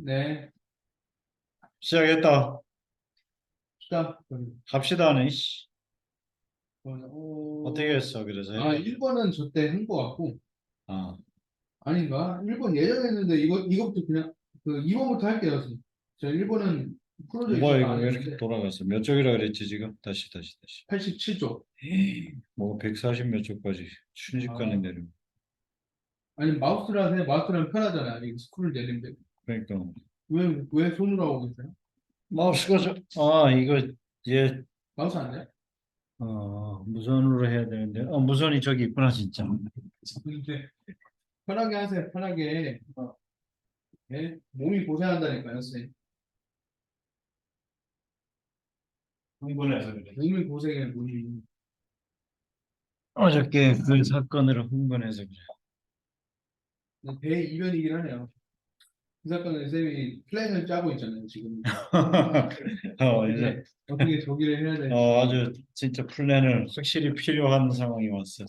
네. 시작했다. 시작. 갑시다네. 씨. 어떻게 어, 했어? 그래서 1번은 저 때 한 거 같고, 아, 아닌가? 1번 예전에 했는데, 이거부터 그냥, 2번부터 할게요. 저 1번은 풀어져 뭐 있어서 이거 안 왜 이렇게 했는데, 돌아갔어? 몇 쪽이라 그랬지 지금? 다시. 87조. 뭐 140 몇 쪽까지 순식간에 아, 내려. 아니, 마우스로 하세요. 마우스로 하면 편하잖아요. 이거 스크롤 내리는데. 그러니까 왜 손으로 하고 계세요? 마우스가 이거 얘 마우스 안 돼요? 무선으로 해야 되는데 무선이 저기 있구나 진짜. 근데, 편하게 하세요. 편하게. 네? 몸이 고생한다니까요, 선생님. 흥분해서 그래. 몸이 고생해, 몸이. 어저께 그 사건으로 흥분해서 대 이변이긴 하네요. 그 사건은 쌤이 플랜을 짜고 있잖아요, 지금. 그래. 이제 어떻게 저기를 해야 될지. 아주 진짜 플랜을 확실히 필요한 상황이 왔어.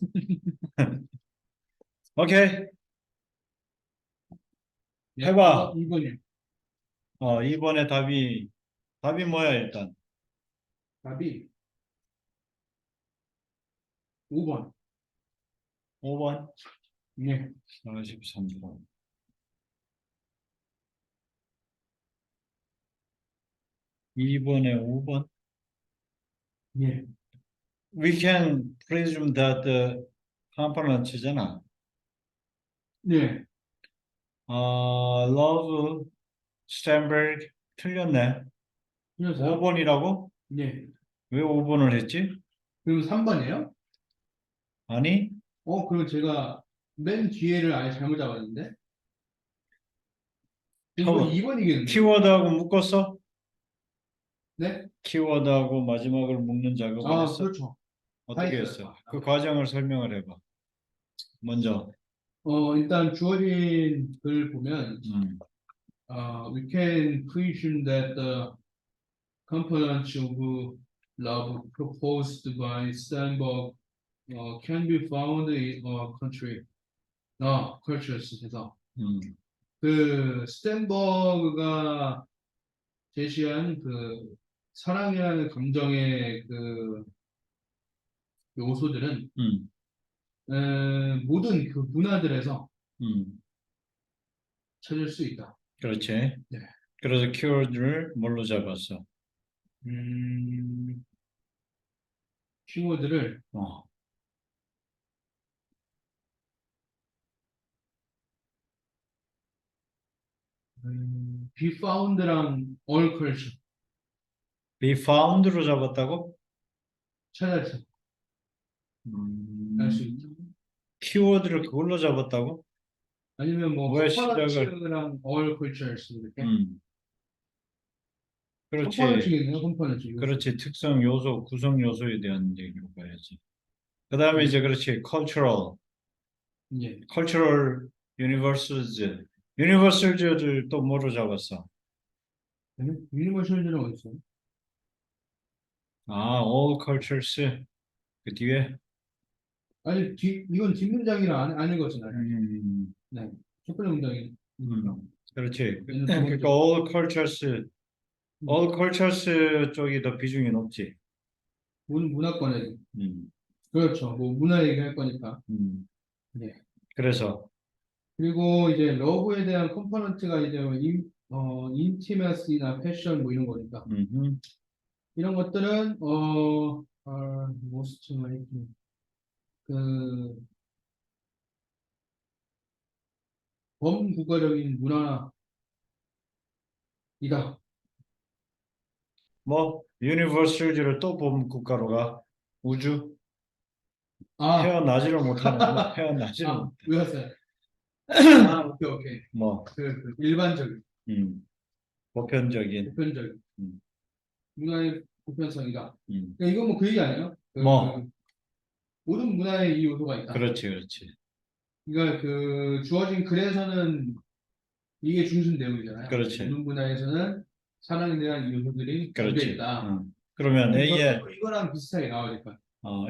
오케이. 해봐. 2번이요. 이번에 답이 뭐야, 일단? 답이 5번. 5번? 예. 43번. 2번에 5번? 예. We can presume that the components잖아. 예. Love Sternberg 틀렸네. 틀렸어요? 5번이라고? 예. 왜 5번을 했지? 그럼 3번이에요? 아니, 그럼 제가 맨 뒤에를 아예 잘못 잡았는데? 이거 켜, 2번이겠는데? 키워드하고 묶었어? 네? 키워드하고 마지막을 묶는 작업을 아, 했어? 그렇죠. 다 어떻게 했어요. 했어? 그 과정을 설명을 해봐. 먼저, 일단 주어진 글 보면, 음, we can presume that the components of love proposed by Steinberg can be found in a country. cultures 해서 음, 스탠버그가 제시한 사랑이라는 감정의 요소들은 음, 모든 문화들에서 음. 찾을 수 있다. 그렇지. 네. 그래서 키워드를 뭘로 잡았어? 음, 키워드를 어, be found랑 all culture be found로 잡았다고? 찾아서 알 수 음, 있다. 키워드를 그걸로 잡았다고? 아니면 뭐 왜 시작을? 컴포넌츠랑 all cultures 이렇게 음, 그렇지. 컴포넌츠겠네요. 컴포넌츠 요소. 그렇지. 특성 요소, 구성 요소에 대한 얘기로 봐야지. 그 다음에 이제 그렇지. 예. cultural universals. universals를 또 뭐로 잡았어? 유니버셜들은 어디 있어요? all cultures. 그 뒤에. 아니, 이건 뒷문장이라 안 읽었잖아요. 네. 첫 번째 문장이. 그렇지. 얘는 두 번째. 그러니까 all cultures 쪽이 더 비중이 높지. 문화권에. 음, 그렇죠. 뭐, 문화 얘기할 거니까. 음. 네. 그래서, 그리고 이제 러브에 대한 컴포넌트가 이제 인티머시나 패션 뭐 이런 거니까. 이런 것들은, most likely. 그, 범국가적인 문화이다. 뭐, 유니버설즈를 또 보면 국가로 가. 우주? 아, 헤어나지를 못하는구나. 헤어나지를 못해. 외웠어요. 오케이. 뭐, 일반적인, 보편적인. 보편적인. 음, 문화의 보편성이다. 음. 그러니까 이건 뭐 그 얘기 아니에요? 뭐, 모든 문화에 이 요소가 있다. 그렇지. 그러니까 주어진 글에서는 이게 중심 내용이잖아요. 그렇지. 모든 문화에서는 사랑에 대한 이 요소들이 담겨 그렇지. 있다. 그러면 이거랑 비슷하게 나와야 될 거예요.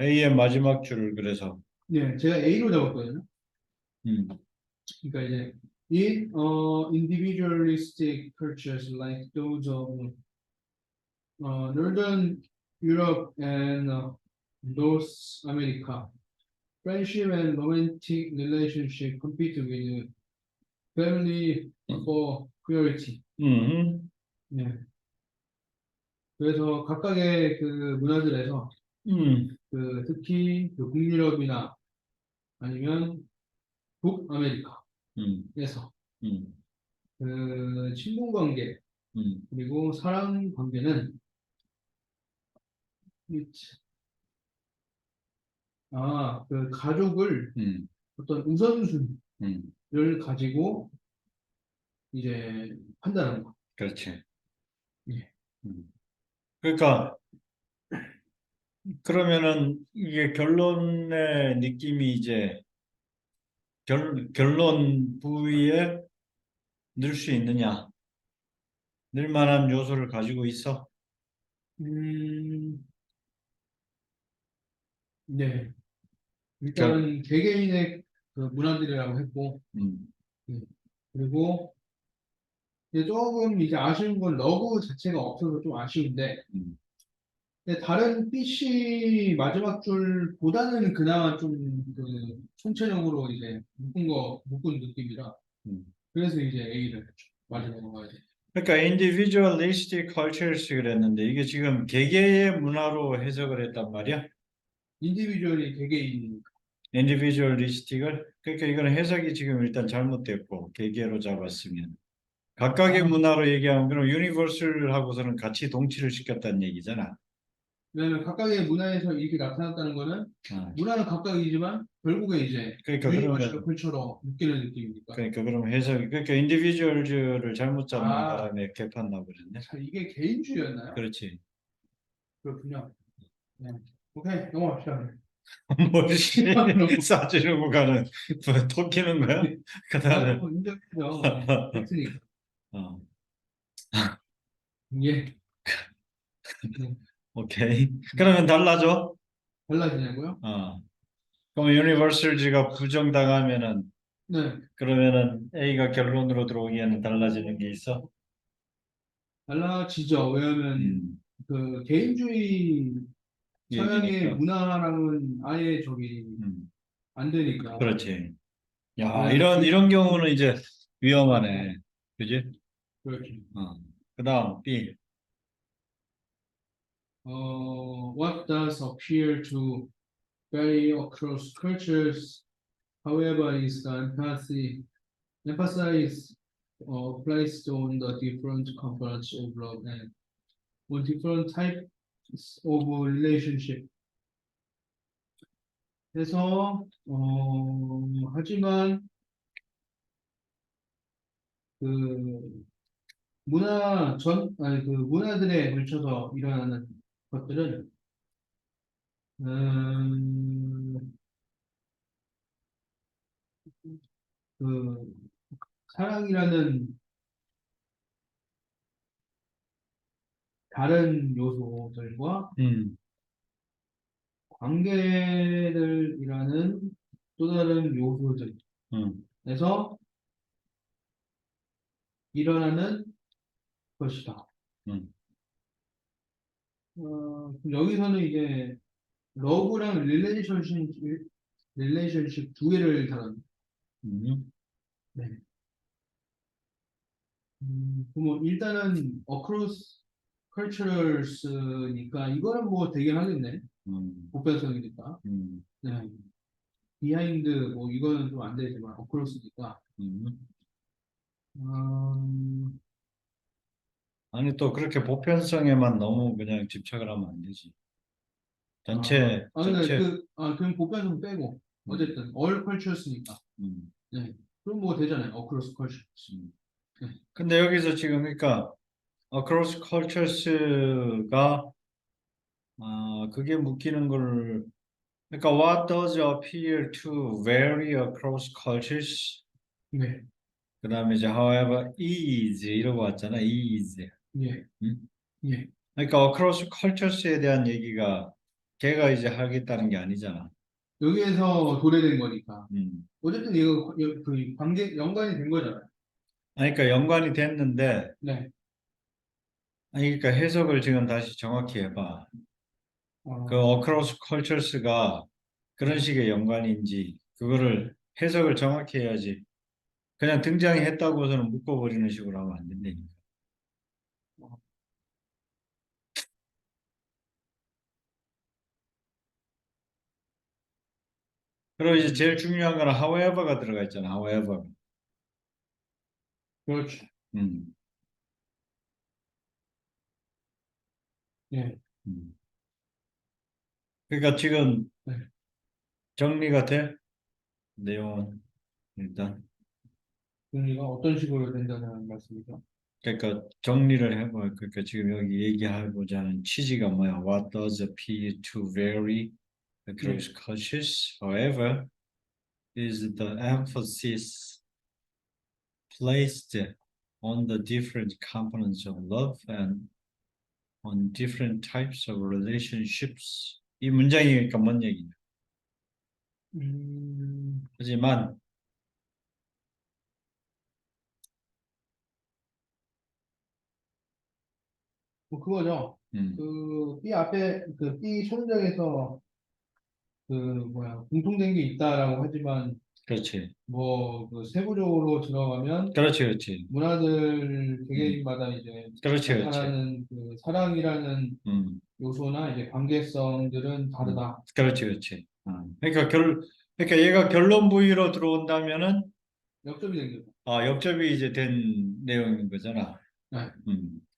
A의 마지막 줄을 그래서, 예, 제가 A로 적었거든요. 음, 그러니까 이제 in individualistic cultures like those of Northern Europe and North America, friendship and romantic relationship compete with family for priority. 네. 그래서 각각의 그 문화들에서 그 특히 그 북유럽이나 아니면 북아메리카에서 그 친분 관계 그리고 사랑 관계는 그 가족을 어떤 우선순위를 가지고 이제 판단하는 거. 그렇지. 예. 그러니까 그러면은 이게 결론의 느낌이 이제 결론 부위에 넣을 수 있느냐? 넣을 만한 요소를 가지고 있어? 네. 결, 일단 개개인의 그 문화들이라고 했고, 예. 그리고 이제 조금 이제 아쉬운 건 러브 자체가 없어서 좀 아쉬운데, 근데 다른 PC 마지막 줄보다는 그나마 좀 그 총체적으로 이제 묶은 느낌이라, 그래서 이제 A를 했죠. 마지막으로 가야 돼. 그러니까 individualistic cultures 그랬는데 이게 지금 개개의 문화로 해석을 했단 말이야? 인디비주얼이 개개인이니까. individualistic을? 그러니까 이거는 해석이 지금 일단 잘못됐고 개개로 잡았으면 각각의 문화로 얘기하면 그럼 universal하고서는 같이 동치를 시켰다는 얘기잖아. 왜냐면 각각의 문화에서 이렇게 나타났다는 거는 문화는 각각이지만 결국에 이제 그러니까 유니버셜 그러면 컬처로 느끼는 느낌이니까. 그럼 해석이 그러니까 individuals를 잘못 잡는 바람에 개판 나버렸네. 자, 이게 개인주의였나요? 그렇지. 그렇군요. 네. 오케이, 넘어갑시다. 뭐지? 싸지르고 가는 뭐 토끼는 거야? 그다음에 뭐 인정해요. 팩트니까. 어, 예. 네. 오케이. 그러면 달라져? 달라지냐고요? 그럼 유니버설즈가 부정당하면은 네. 그러면은 A가 결론으로 들어오기에는 달라지는 게 있어? 달라지죠. 왜냐하면 그 개인주의 서양의 얘기니까. 문화랑은 아예 저기 안 되니까. 그렇지. 야, 네. 이런 경우는 이제 위험하네. 그지? 그렇죠. 그다음 B. What does appear to vary across cultures, however, is the emphasis placed on the different components of love and on different types of relationship. 그래서 하지만 그 아니 그 문화들에 걸쳐서 일어나는 것들은 음, 그 사랑이라는 다른 요소들과 관계들이라는 또 다른 요소들에서 일어나는 것이다. 여기서는 이제 러브랑 릴레이션십 두 개를 다룬. 네. 그럼 일단은 across cultures니까 이거는 뭐 되긴 하겠네. 보편성이니까. 네. behind 뭐 이거는 좀 안 되지만 across니까. 아니 또 그렇게 보편성에만 너무 그냥 집착을 하면 안 되지. 전체 그럼 보편성 빼고 어쨌든 all cultures니까. 네. 그럼 뭐 되잖아요. across cultures. 네. 근데 여기서 지금 그러니까 across cultures가 그게 묶이는 걸 그러니까 what does appear to vary across cultures? 네. 그 다음에 이제 however is 이러고 왔잖아. is. 예. 응? 예. 그러니까 across cultures에 대한 얘기가 걔가 이제 하겠다는 게 아니잖아. 여기에서 도래된 거니까. 음. 어쨌든 이거 그 관계 연관이 된 거잖아요. 아니, 그러니까 연관이 됐는데, 네. 아니, 그러니까 해석을 지금 다시 정확히 해봐. 그 어, across cultures가 그런 네. 식의 연관인지 네. 그거를 해석을 정확히 해야지. 그냥 등장했다고서는 묶어버리는 식으로 하면 안 된다니까. 어, 그리고 이제 제일 중요한 거는 however가 들어가 있잖아. however. 그렇죠. 음, 예. 음. 그러니까 지금 네. 정리가 돼? 내용은 일단. 그러니까 어떤 식으로 된다는 말씀이죠? 그러니까 정리를 해봐. 그러니까 지금 여기 얘기하고자 하는 취지가 뭐야? What does appear to vary 네. across cultures? However, is the emphasis placed on the different components of love and on different types of relationships. 이 문장이 그러니까 뭔 얘기냐? 음, 하지만 뭐 그거죠. 음, 그 B 앞에 그 B 초능력에서 그 뭐야 공통된 게 있다라고 하지만 그렇지, 뭐 그 세부적으로 들어가면 그렇지, 그렇지, 문화들 음, 개개인마다 이제 그렇지, 그렇지, 나타나는 그 사랑이라는 음, 요소나 이제 관계성들은 다르다. 그렇지, 그렇지. 그러니까 그러니까 얘가 결론 부위로 들어온다면은 역점이 된 거죠. 역접이 이제 된 내용인 거잖아. 네.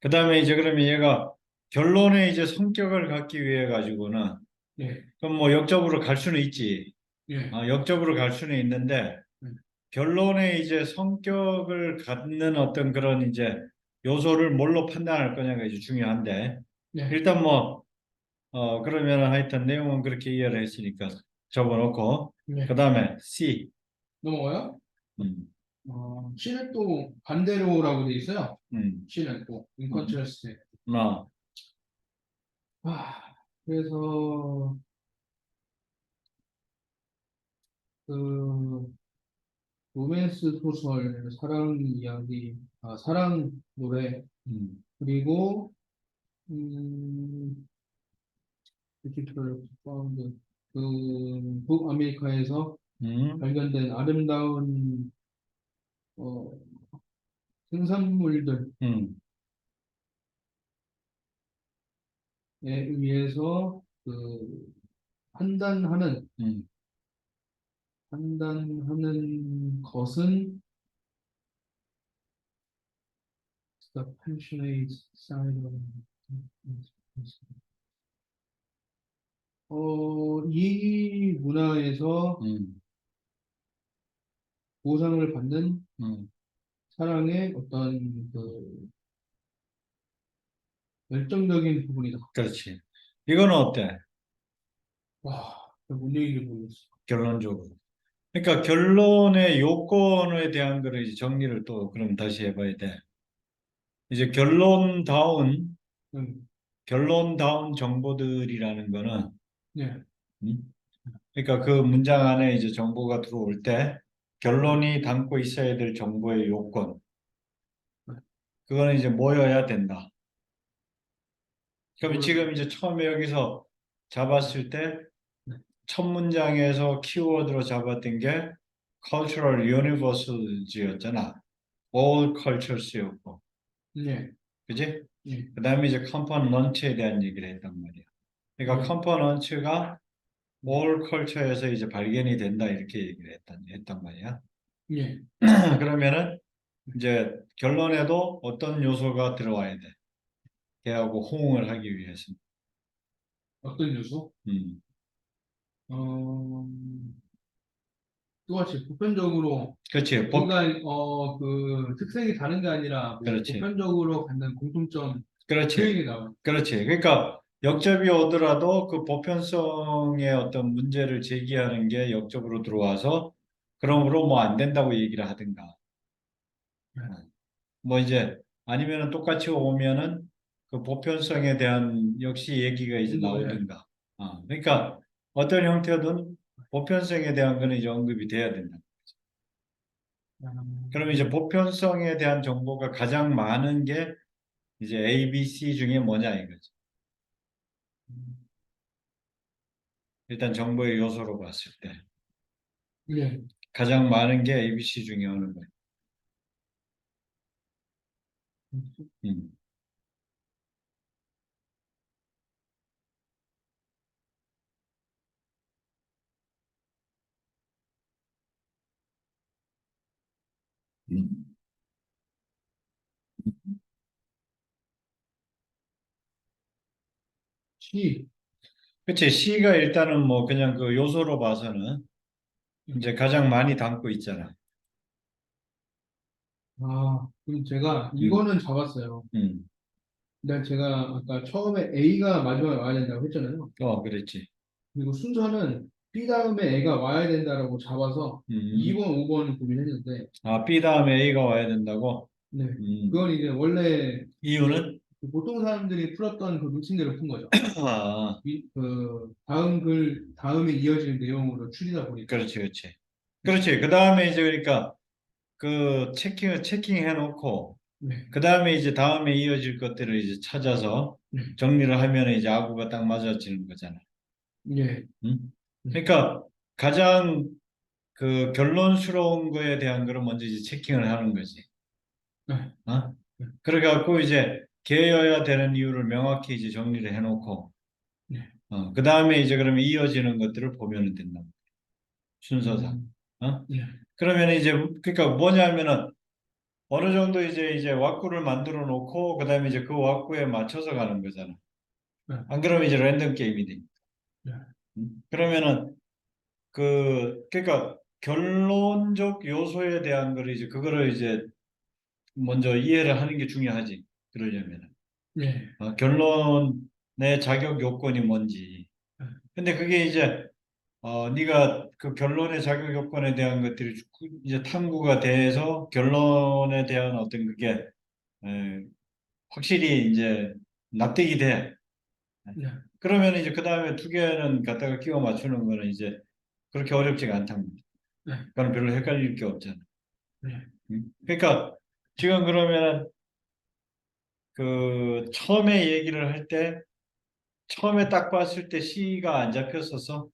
그다음에 이제 그러면 얘가 결론에 이제 성격을 갖기 위해 가지고는 예. 그럼 뭐 역접으로 갈 수는 있지. 예. 역접으로 갈 수는 있는데 네. 결론에 이제 성격을 갖는 어떤 그런 이제 요소를 뭘로 판단할 거냐가 이제 중요한데 네. 일단 뭐 그러면 하여튼 내용은 그렇게 이해를 했으니까 접어놓고 네. 그다음에 C 넘어가요? 음, C는 또 반대로라고 돼 있어요. 음, C는 또 음, 인컨트라스트. 어, 그래서 그 로맨스 소설, 사랑 이야기, 사랑 노래 음, 그리고 뷰티풀 파운드 그 북아메리카에서 음, 발견된 아름다운 어, 생산물들에 음, 의해서 그 판단하는 음. 판단하는 것은 the passionate side of 이 문화에서 음, 보상을 받는 음. 사랑의 어떤 그 열정적인 부분이다. 그렇지. 이거는 어때? 와, 뭔 얘기인지 모르겠어. 결론적으로. 그러니까 결론의 요건에 대한 거를 이제 정리를 또 그럼 다시 해봐야 돼. 이제 음, 결론다운 정보들이라는 거는, 네, 그러니까 그 문장 안에 이제 정보가 들어올 때 네, 결론이 담고 있어야 될 정보의 요건, 네. 그거는 이제 모여야 된다. 그러면 뭐를, 지금 이제 처음에 여기서 잡았을 때 네, 첫 문장에서 키워드로 잡았던 게 cultural universals였잖아. all cultures였고, 네, 그지? 네, 그 다음에 이제 component에 대한 얘기를 했단 말이야. 그러니까 네, component가 네, all culture에서 이제 발견이 된다 이렇게 얘기를 했단 말이야. 네. 그러면은 이제 결론에도 어떤 요소가 들어와야 돼. 걔하고 호응을 하기 위해서. 어떤 요소? 음, 어, 똑같이 보편적으로 그렇지. 인간 그 특성이 다른 게 아니라 뭐 그렇지. 보편적으로 갖는 공통점 그 그렇지. 얘기 나와요. 그렇지. 그러니까 역접이 오더라도 그 보편성의 어떤 문제를 제기하는 게 역접으로 들어와서 그러므로 뭐 안 된다고 얘기를 하든가. 네. 뭐 이제 아니면은 똑같이 오면은 그 보편성에 대한 역시 얘기가 이제 공부를 해. 나오든가. 그러니까 어떤 형태든 보편성에 대한 거는 이제 언급이 돼야 된다. 그럼 이제 보편성에 대한 정보가 가장 많은 게 이제 A, B, C 중에 뭐냐 이거죠. 일단 정보의 요소로 봤을 때 네. 가장 많은 게 A, B, C 중에 어느 거예요. 음. 음. C. 그치. C가 일단은 뭐 그냥 그 요소로 봐서는 이제 가장 많이 담고 있잖아. 그럼 제가 음. 이거는 잡았어요. 음. 근데 제가 아까 처음에 A가 마지막에 와야 된다고 했잖아요. 그랬지. 그리고 순서는 B 다음에 A가 와야 된다라고 잡아서 음. 2번, 5번을 고민했는데, B 다음에 A가 와야 된다고? 네. 음. 그건 이제 원래 이유는? 그 보통 사람들이 풀었던 그 루틴대로 푼 거죠. 아, 그 다음 글, 다음에 이어질 내용으로 추리다 보니까. 그렇지, 그렇지. 그렇지. 그 다음에 이제 그러니까 그 체킹해 놓고 네. 그 다음에 이제 다음에 이어질 것들을 이제 찾아서 네. 정리를 하면 이제 아구가 딱 맞아지는 거잖아. 예. 응? 네. 그러니까 가장 그 결론스러운 거에 대한 거를 먼저 이제 체킹을 하는 거지. 네. 어? 네. 그래갖고 이제 개여야 되는 이유를 명확히 이제 정리를 해놓고 네. 그 다음에 이제 그러면 이어지는 것들을 보면 된다. 순서상. 어? 네. 그러면 이제 그러니까 뭐냐면은 어느 정도 이제 왁구를 만들어 놓고 그다음에 이제 그 왁구에 맞춰서 가는 거잖아. 네. 안 그러면 이제 랜덤 게임이 돼. 네. 그러면은 그러니까 결론적 요소에 대한 거를 이제 그거를 이제 먼저 이해를 하는 게 중요하지. 그러려면은 네. 결론의 자격 요건이 뭔지. 근데 그게 이제 네가 그 결론의 자격 요건에 대한 것들이 이제 탐구가 돼서 결론에 대한 어떤 그게 에, 확실히 이제 납득이 돼. 네. 그러면 이제 그 다음에 두 개는 갖다가 끼워 맞추는 거는 이제 그렇게 어렵지가 않답니다. 네. 그건 별로 헷갈릴 게 없잖아. 네. 그러니까 지금 그러면은 그 처음에 얘기를 할 때 처음에 딱 봤을 때 C가 안 잡혔었어.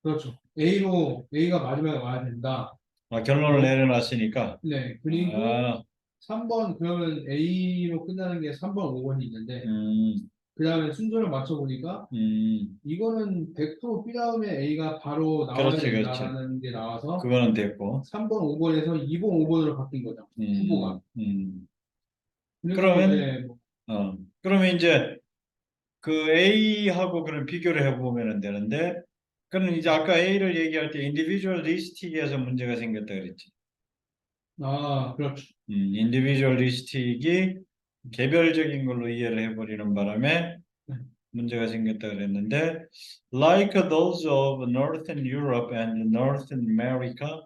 그렇죠. A가 마지막에 와야 된다. 결론을 내려놨으니까. 네. 그리고 아, 3번, 그러면 A로 끝나는 게 3번, 5번이 있는데, 음, 그 다음에 순서를 맞춰보니까, 음, 이거는 100% B 다음에 A가 바로 나와야 그렇지, 그렇지. 된다라는 게 나와서, 그거는 됐고. 3번, 5번에서 2번, 5번으로 바뀐 거죠. 후보가. 음, 음. 그리고 그러면, 이제, 뭐, 그러면 이제 그 A하고 그럼 비교를 해보면 되는데, 그럼 이제 아까 A를 얘기할 때 인디비주얼리스틱에서 문제가 생겼다 그랬지. 그렇죠. 인디비주얼리스틱이 개별적인 걸로 이해를 해버리는 바람에 네. 문제가 생겼다 그랬는데, like those of Northern Europe and Northern America,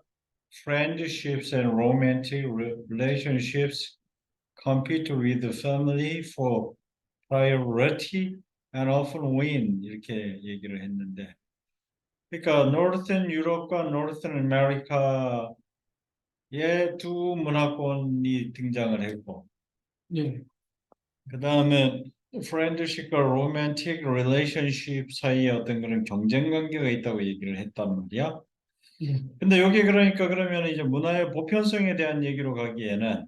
friendships and romantic relationships compete with the family for priority and often win 이렇게 얘기를 했는데 그러니까 Northern 유럽과 Northern America의 두 문화권이 등장을 했고 예. 그 다음에 friendship과 romantic relationship 사이에 어떤 그런 경쟁 관계가 있다고 얘기를 했단 말이야. 예. 근데 여기 그러니까 그러면 이제 문화의 보편성에 대한 얘기로 가기에는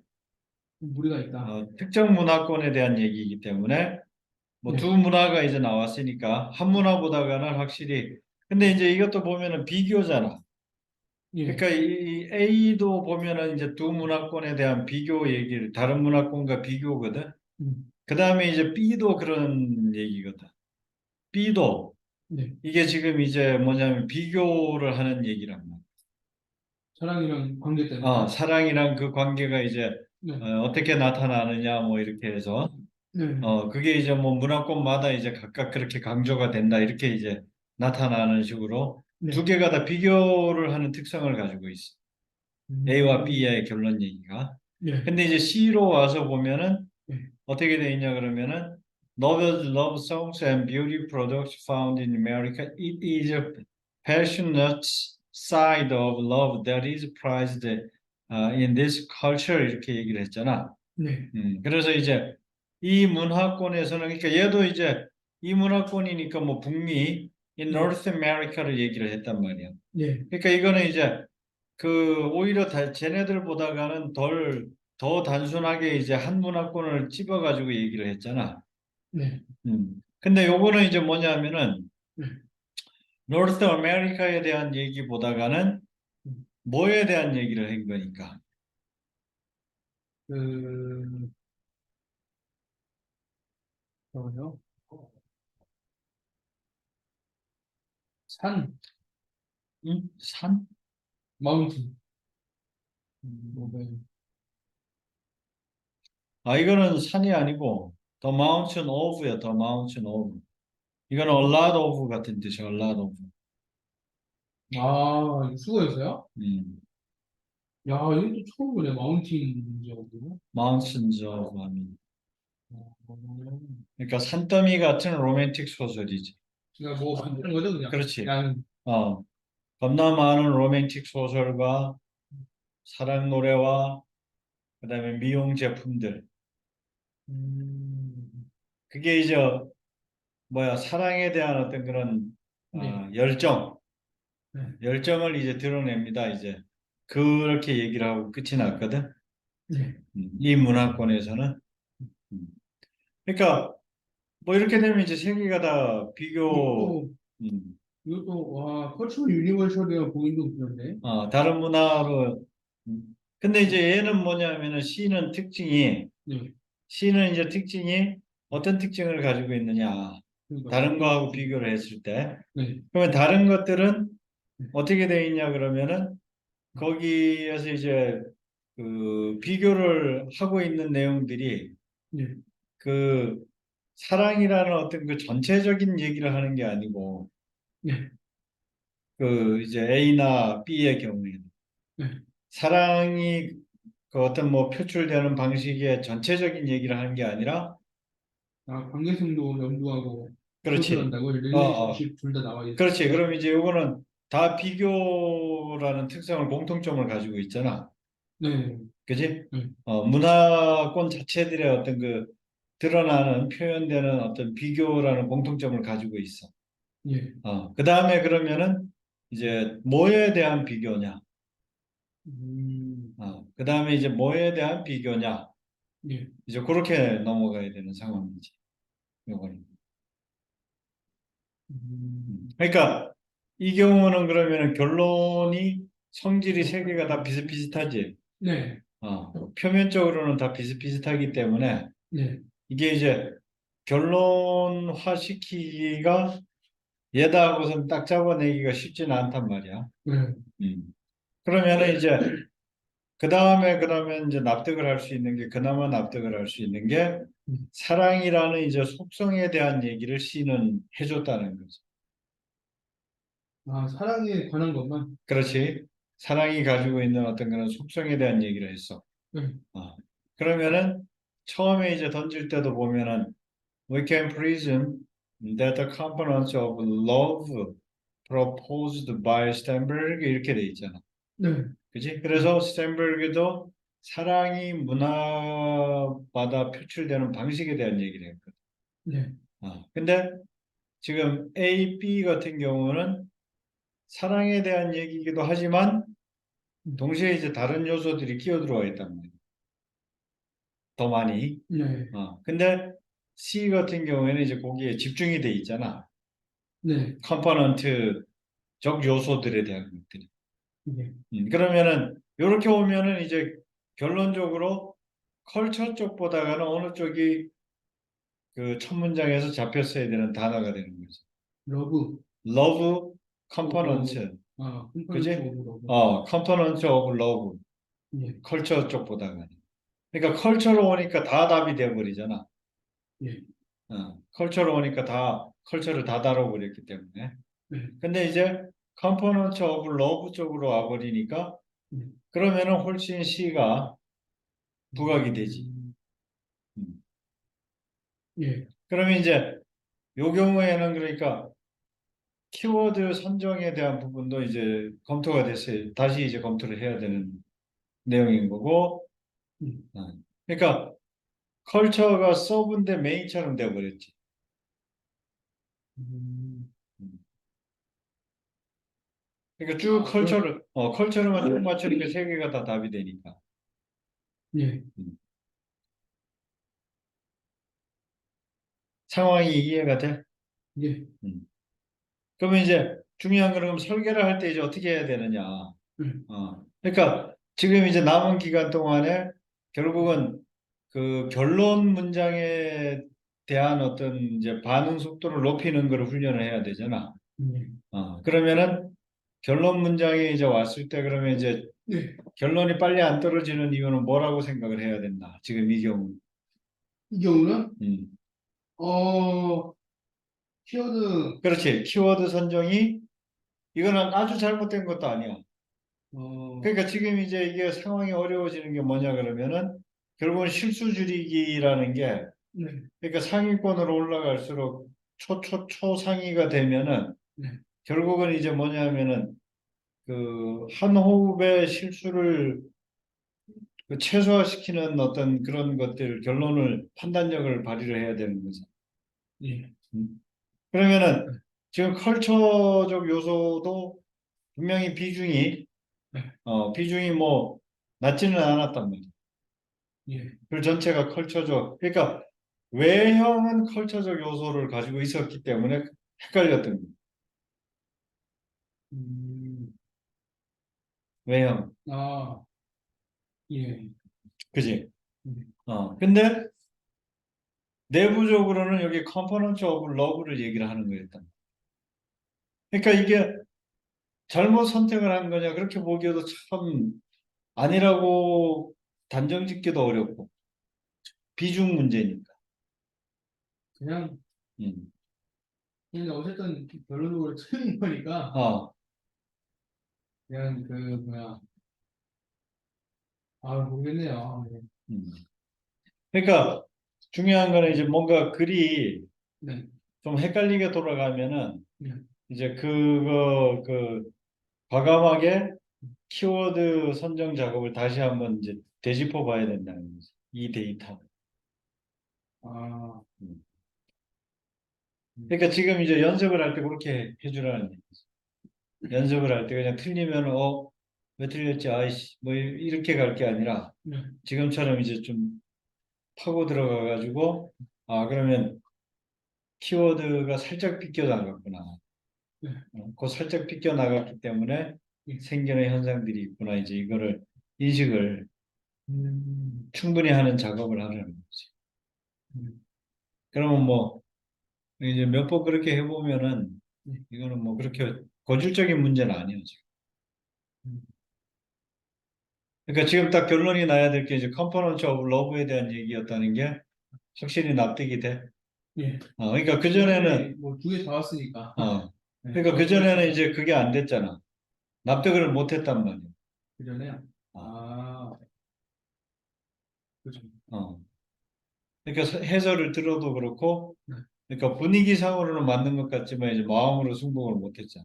무리가 있다. 특정 문화권에 대한 얘기이기 때문에 뭐 네. 두 문화가 이제 나왔으니까 한 문화보다가는 확실히 근데 이제 이것도 보면은 비교잖아. 예. 그러니까 이 A도 보면은 이제 두 문화권에 대한 비교 얘기를 다른 문화권과 비교거든. 음. 그 다음에 이제 B도 그런 얘기거든. B도 네. 이게 지금 이제 뭐냐면 비교를 하는 얘기란 말이야. 사랑이랑 관계 때문에. 사랑이랑 그 관계가 이제 네. 어떻게 나타나느냐 뭐 이렇게 해서 네. 그게 이제 뭐 문화권마다 이제 각각 그렇게 강조가 된다 이렇게 이제 나타나는 식으로 두 네. 개가 다 비교를 하는 특성을 가지고 있어. A와 음. B의 결론 얘기가. 네. 근데 이제 C로 와서 보면은 네. 어떻게 돼 있냐 그러면은 Novels, love songs and beauty products found in America. It is passionate side of love that is prized in this culture 이렇게 얘기를 했잖아. 네, 그래서 이제 이 문화권에서는 그러니까 얘도 이제 이 문화권이니까 뭐 북미, 이 North America를 얘기를 했단 말이야. 네, 그러니까 이거는 이제 그 오히려 쟤네들보다가는 더 단순하게 이제 한 문화권을 찝어가지고 얘기를 했잖아. 네, 근데 요거는 이제 뭐냐면은 네. 노르스 아메리카에 대한 얘기보다가는 음, 뭐에 대한 얘기를 한 거니까. 그, 뭐요? 산, 산? 마운틴. 뭐, 아, 이거는 산이 아니고 The Mountain of야, The Mountain of. 이거는 a lot of 같은 뜻이야, a lot of. 아, 수거였어요? 음, 야, 이것도 처음 보네. 마운틴이라고. Mountains of 하면. 어, 그러니까 산더미 같은 로맨틱 소설이지. 그러니까 뭐 만드는 거죠, 그냥. 그렇지. 그냥, 어, 겁나 많은 로맨틱 소설과 사랑 노래와 그다음에 미용 제품들. 음, 그게 이제 뭐야 사랑에 대한 어떤 그런 네, 열정, 네, 열정을 이제 드러냅니다. 이제 그렇게 얘기를 하고 끝이 났거든. 네. 이 문화권에서는. 음. 그러니까 뭐 이렇게 되면 이제 세 개가 다 비교, 이것도, 음, 이것도, 와, 커처 유니버셜이가 보이는 그런데. 다른 문화로. 근데 이제 얘는 뭐냐면은 네, C는 이제 특징이 어떤 특징을 가지고 있느냐. 그러니까. 다른 거하고 비교를 했을 때. 네, 그러면 다른 것들은 네, 어떻게 되어 있냐 그러면은 거기에서 이제 그 비교를 하고 있는 내용들이 네, 그 사랑이라는 어떤 그 전체적인 얘기를 하는 게 아니고 네, 그 이제 A나 B의 경우에는 네. 사랑이 그 어떤 뭐 표출되는 방식의 전체적인 얘기를 하는 게 아니라 아, 관계성도 염두하고 그렇지. 표출한다고 어, 어. 릴레이션십 둘 다 나와 그렇지. 있어요. 그럼 이제 요거는 다 비교라는 특성을 공통점을 가지고 있잖아. 네, 그지? 네, 문화권 자체들의 어떤 그 드러나는 표현되는 어떤 비교라는 공통점을 가지고 있어. 예, 그 다음에 그러면은 이제 뭐에 대한 비교냐? 음, 그 다음에 이제 뭐에 대한 비교냐? 예, 이제 그렇게 넘어가야 되는 상황이지. 요거는. 음, 그러니까 이 경우는 그러면은 결론이 성질이 세 개가 다 비슷비슷하지. 네, 표면적으로는 다 비슷비슷하기 때문에 네, 이게 이제 결론화시키기가 얘다 하고선 딱 잡아내기가 쉽지는 않단 말이야. 네, 음. 그러면은 이제 그 다음에 그러면 이제 납득을 할 수 있는 게 그나마 납득을 할 수 있는 게 사랑이라는 이제 속성에 대한 얘기를 C는 해줬다는 거죠. 아, 사랑에 관한 것만, 그렇지. 사랑이 가지고 있는 어떤 그런 속성에 대한 얘기를 했어. 네, 그러면은 처음에 이제 던질 때도 보면은 we can presume that the components of love proposed by Sternberg 이렇게 돼 있잖아. 네, 그지? 네, 그래서 스탠버그도 사랑이 문화마다 표출되는 방식에 대한 얘기를 했거든. 네, 근데 지금 A, B 같은 경우는 사랑에 대한 얘기이기도 하지만 동시에 이제 다른 요소들이 끼어 들어와 있단 말이야. 더 많이. 네, 근데 C 같은 경우에는 이제 거기에 집중이 돼 있잖아. 네, 컴포넌트적 요소들에 대한 것들이. 네, 그러면은 이렇게 오면은 이제 결론적으로 컬처 쪽보다는 어느 쪽이 그 첫 문장에서 잡혔어야 되는 단어가 되는 거죠. 러브, love 오브, component, 컴포넌트 그지? 오브 러브, component of love, 예, 컬처 쪽보다는. 그러니까 컬처로 오니까 다 답이 돼버리잖아. 예, 컬처로 오니까 다 컬처를 다 다뤄버렸기 때문에. 네, 근데 이제 component of love 쪽으로 와버리니까 네, 그러면은 훨씬 C가 부각이 되지. 음, 음. 예, 그러면 이제 요 경우에는 그러니까 키워드 선정에 대한 부분도 이제 검토가 됐어요. 다시 이제 검토를 해야 되는 내용인 거고, 음, 어. 그러니까 컬처가 서브인데 메인처럼 돼버렸지. 음, 그러니까 쭉 그렇, 컬처를만 쭉 맞추니까 세 개가 다 답이 되니까. 예, 음. 상황이 이해가 돼? 예, 음. 그러면 이제 중요한 거는 그럼 설계를 할 때 이제 어떻게 해야 되느냐. 음, 그러니까 지금 이제 남은 기간 동안에 결국은 그 결론 문장에 대한 어떤 이제 반응 속도를 높이는 걸 훈련을 해야 되잖아. 예, 그러면은 결론 문장이 이제 왔을 때 그러면 이제 예. 결론이 빨리 안 떨어지는 이유는 뭐라고 생각을 해야 된다. 지금 이 경우. 이 경우는, 음. 어, 키워드, 그렇지. 키워드 선정이 이거는 아주 잘못된 것도 아니야. 어, 그러니까 지금 이제 이게 상황이 어려워지는 게 뭐냐 그러면은 결국은 실수 줄이기라는 게 네, 그러니까 상위권으로 올라갈수록 초상위가 되면은 네, 결국은 이제 뭐냐면은 그 한 호흡의 실수를 그 최소화시키는 어떤 그런 것들 결론을 판단력을 발휘를 해야 되는 거죠. 예, 음. 그러면은 지금 컬처적 요소도 분명히 네, 비중이 뭐 낮지는 않았단 말이에요. 예, 그 전체가 컬처적 그러니까 외형은 컬처적 요소를 가지고 있었기 때문에 헷갈렸던 거예요. 음, 외형, 아, 예, 그지? 음, 근데 내부적으로는 여기 컴포넌트 오브 러브를 얘기를 하는 거였다. 그러니까 이게 잘못 선택을 한 거냐 그렇게 보기에도 참 아니라고 단정 짓기도 어렵고 비중 문제니까. 그냥, 음. 그냥 어쨌든 결론적으로 틀린 거니까, 어, 그냥 그, 뭐야, 아, 모르겠네요. 네, 음. 그러니까 중요한 거는 이제 뭔가 글이 네, 좀 헷갈리게 돌아가면은 네, 이제 그 과감하게 키워드 선정 작업을 다시 한번 이제 되짚어 봐야 된다는 거지. 이 데이터. 아, 음. 음, 그러니까 지금 이제 연습을 할 때 그렇게 해주라는 얘기지. 연습을 할 때 그냥 틀리면 왜 틀렸지? 아이씨 뭐 이렇게 갈 게 아니라 네, 지금처럼 이제 좀 파고 들어가 가지고 그러면 키워드가 살짝 삐껴 나갔구나. 네, 그 살짝 삐껴 나갔기 때문에 예, 생기는 현상들이 있구나. 이제 이거를 인식을 음, 충분히 하는 작업을 하려는 거지. 음, 그러면 뭐 이제 몇 번 그렇게 해보면은 네, 이거는 뭐 그렇게 고질적인 문제는 아니에요. 지금. 음, 그러니까 지금 딱 결론이 나야 될 게 이제 컴포넌트 오브 러브에 대한 얘기였다는 게 확실히 납득이 돼. 예. 그러니까 그전에는 뭐두 개 다 왔으니까. 어 네, 그러니까 어쩔 수 그전에는 없죠. 이제 그게 안 됐잖아. 납득을 못 했단 말이야. 그 전에, 어, 아, 그죠. 어. 그러니까 해설을 들어도 그렇고 네. 그러니까 분위기상으로는 맞는 것 같지만 이제 마음으로 승복을 못 했잖아.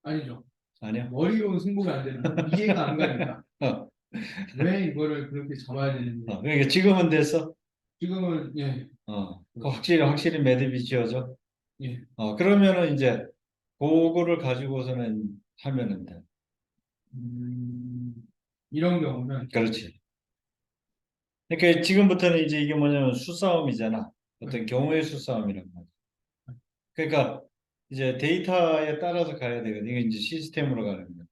아니죠. 아니야? 머리로는 승부가 안 되는 건 이해가 안 가니까. 어, 왜 이거를 그렇게 잡아야 되는지. 그러니까 지금은 됐어. 지금은, 예, 그 그렇죠. 확실히 매듭이 지어져. 예, 그러면은 이제 그거를 가지고서는 하면은 돼. 음, 이런 경우는, 그렇지. 그러니까 지금부터는 이제 이게 뭐냐면 수싸움이잖아. 네, 어떤 경우의 수싸움이란 말이야. 그러니까 이제 데이터에 따라서 가야 되거든. 이게 이제 시스템으로 가는 거야.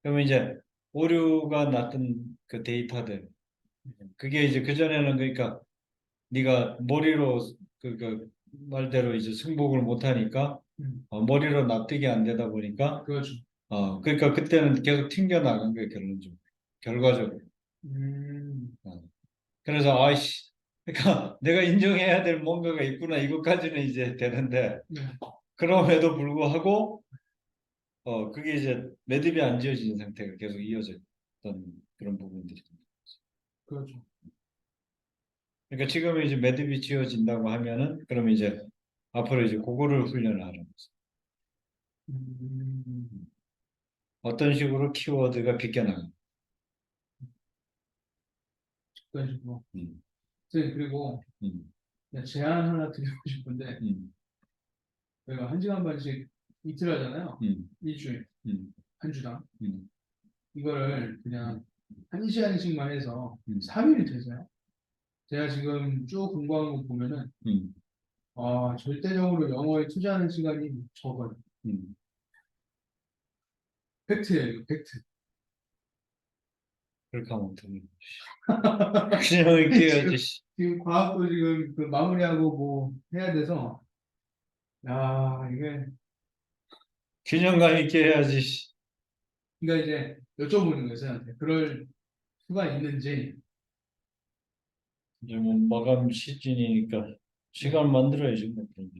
그러면 이제 오류가 났던 그 데이터들. 그게 이제 그전에는 그러니까 네가 머리로 그 말대로 이제 승복을 못 하니까 머리로 납득이 안 되다 보니까 그렇죠. 그러니까 그때는 계속 튕겨 나간 거예요, 결론적으로. 결과적으로. 음, 어. 그래서 아이씨 그러니까 내가 인정해야 될 뭔가가 있구나 이것까지는 이제 되는데 네, 그럼에도 불구하고 그게 이제 매듭이 안 지어지는 상태가 계속 이어져 있던 그런 부분들이. 그렇죠. 그러니까 지금 이제 매듭이 지어진다고 하면은 그러면 이제 앞으로 이제 그거를 훈련하는 거죠. 음, 어떤 식으로 키워드가 비껴나가. 그런 식으로. 음, 선생님, 그리고 음, 그냥 제안 하나 드리고 싶은데, 음, 저희가 한 시간 반씩 이틀 하잖아요. 음, 일주일, 음, 한 주당. 음, 이거를 그냥 한 시간씩만 해서 음, 3일이 되세요. 제가 지금 쭉 공부한 거 보면은, 음, 절대적으로 영어에 투자하는 시간이 적어요. 음. 팩트예요, 이거 팩트. 그렇게 하면 어떡해. 그냥 이렇게 해야지. 씨. 지금 과학도 지금 그 마무리하고 뭐 해야 돼서, 야, 이게, 균형감 있게 해야지. 씨. 그러니까 이제 여쭤보는 거예요, 저한테. 그럴 수가 있는지. 이제 뭐 마감 시즌이니까 네. 시간 만들어야지. 뭐 그런 거.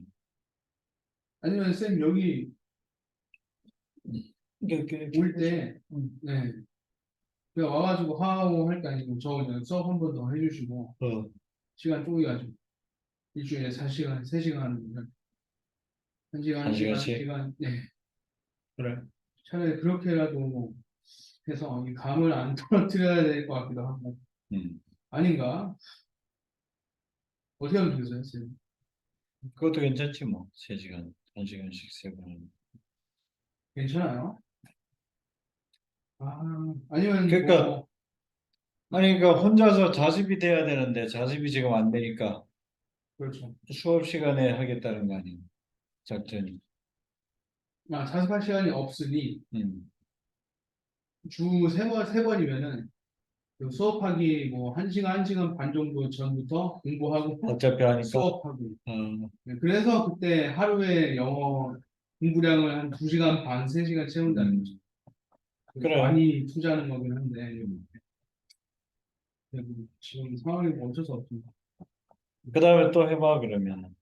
아니면 쌤 여기 이렇게 올 때, 네. 그냥 와가지고 하고 할 게 아니고 저 그냥 수업 한 번 더 해주시고, 어, 시간 쪼개가지고, 일주일에 4시간, 3시간 하면, 1시간, 한 1시간, 시간씩. 1시간, 네. 그래. 차라리 그렇게라도 해서 이 감을 안 떨어뜨려야 될 것 같기도 하고, 음. 아닌가? 어떻게 하면 되겠어요, 쌤? 그것도 괜찮지 뭐. 3시간, 1시간씩 3번. 괜찮아요? 아니면 그러니까 뭐, 아니 그러니까 혼자서 자습이 돼야 되는데 자습이 지금 안 되니까 그렇죠. 수업 시간에 하겠다는 거 아니에요. 작전이. 자습할 시간이 없으니 음. 주 세 번이면은 그 수업하기 뭐 1시간, 1시간 반 정도 전부터 공부하고 어차피 하니까. 수업하고. 어, 네, 그래서 그때 하루에 영어 공부량을 한 2시간 반, 3시간 채운다는 거죠. 음. 그래. 많이 투자하는 거긴 한데, 음. 지금 상황이 뭐 어쩔 수 없습니다. 그 다음에 또 해봐 그러면.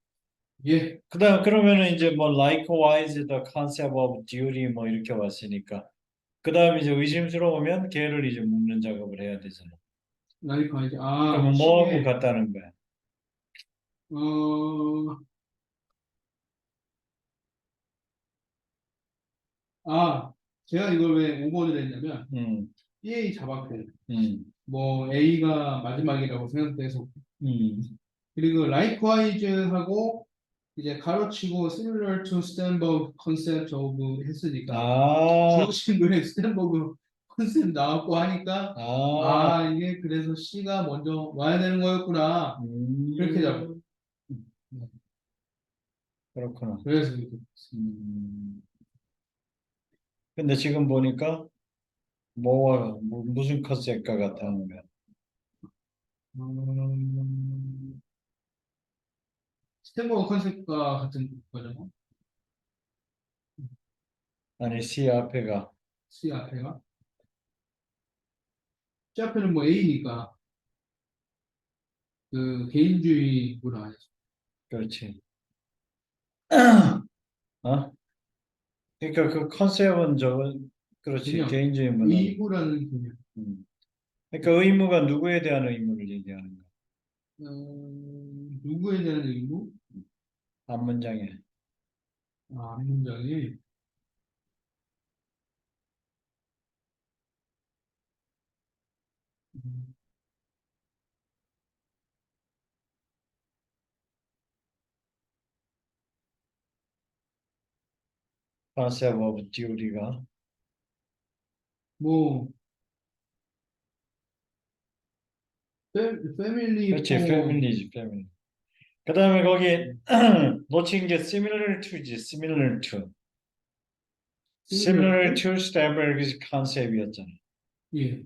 예, 그다음 그러면은 이제 뭐 likewise the concept of duty 뭐 이렇게 왔으니까 그 다음에 이제 의심스러우면 걔를 이제 묶는 작업을 해야 되잖아. 나니까 이제, 그러면 뭐하고 시계, 같다는 거야? 어, 제가 이걸 왜 오버를 했냐면, 음, EA 잡았고, 음, 뭐 A가 마지막이라고 생각돼서 음. 그리고 likewise하고 이제 가로치고 similar to Stenberg concept of 했으니까 아, 주어진 스탠버그 컨셉 나왔고 하니까 아, 이게 그래서 C가 먼저 와야 되는 거였구나 그렇게 잡고 음, 그렇구나. 그래서 이렇게 음. 근데 지금 보니까 뭐와 무슨 컨셉과 같다는 거야? 스탠버그 컨셉과 같은 거죠 아니 C 앞에가 C 앞에가 C 앞에는 뭐 A니까 그 개인주의구나 그렇지. 어? 그러니까 그 컨셉은 저거 그렇지 그냥 개인주의 문화는. 의무라는 개념. 그러니까 의무가 누구에 대한 의무를 얘기하는 거야? 누구에 대한 의무? 앞 문장에. 문장이 음, concept of duty가 뭐 패밀리 그렇지 포 패밀리지 패밀리. 그다음에 거기 놓친 게 similar to지 similar to. Similar 시뮬러트 to 스탠버그 컨셉이었잖아. 예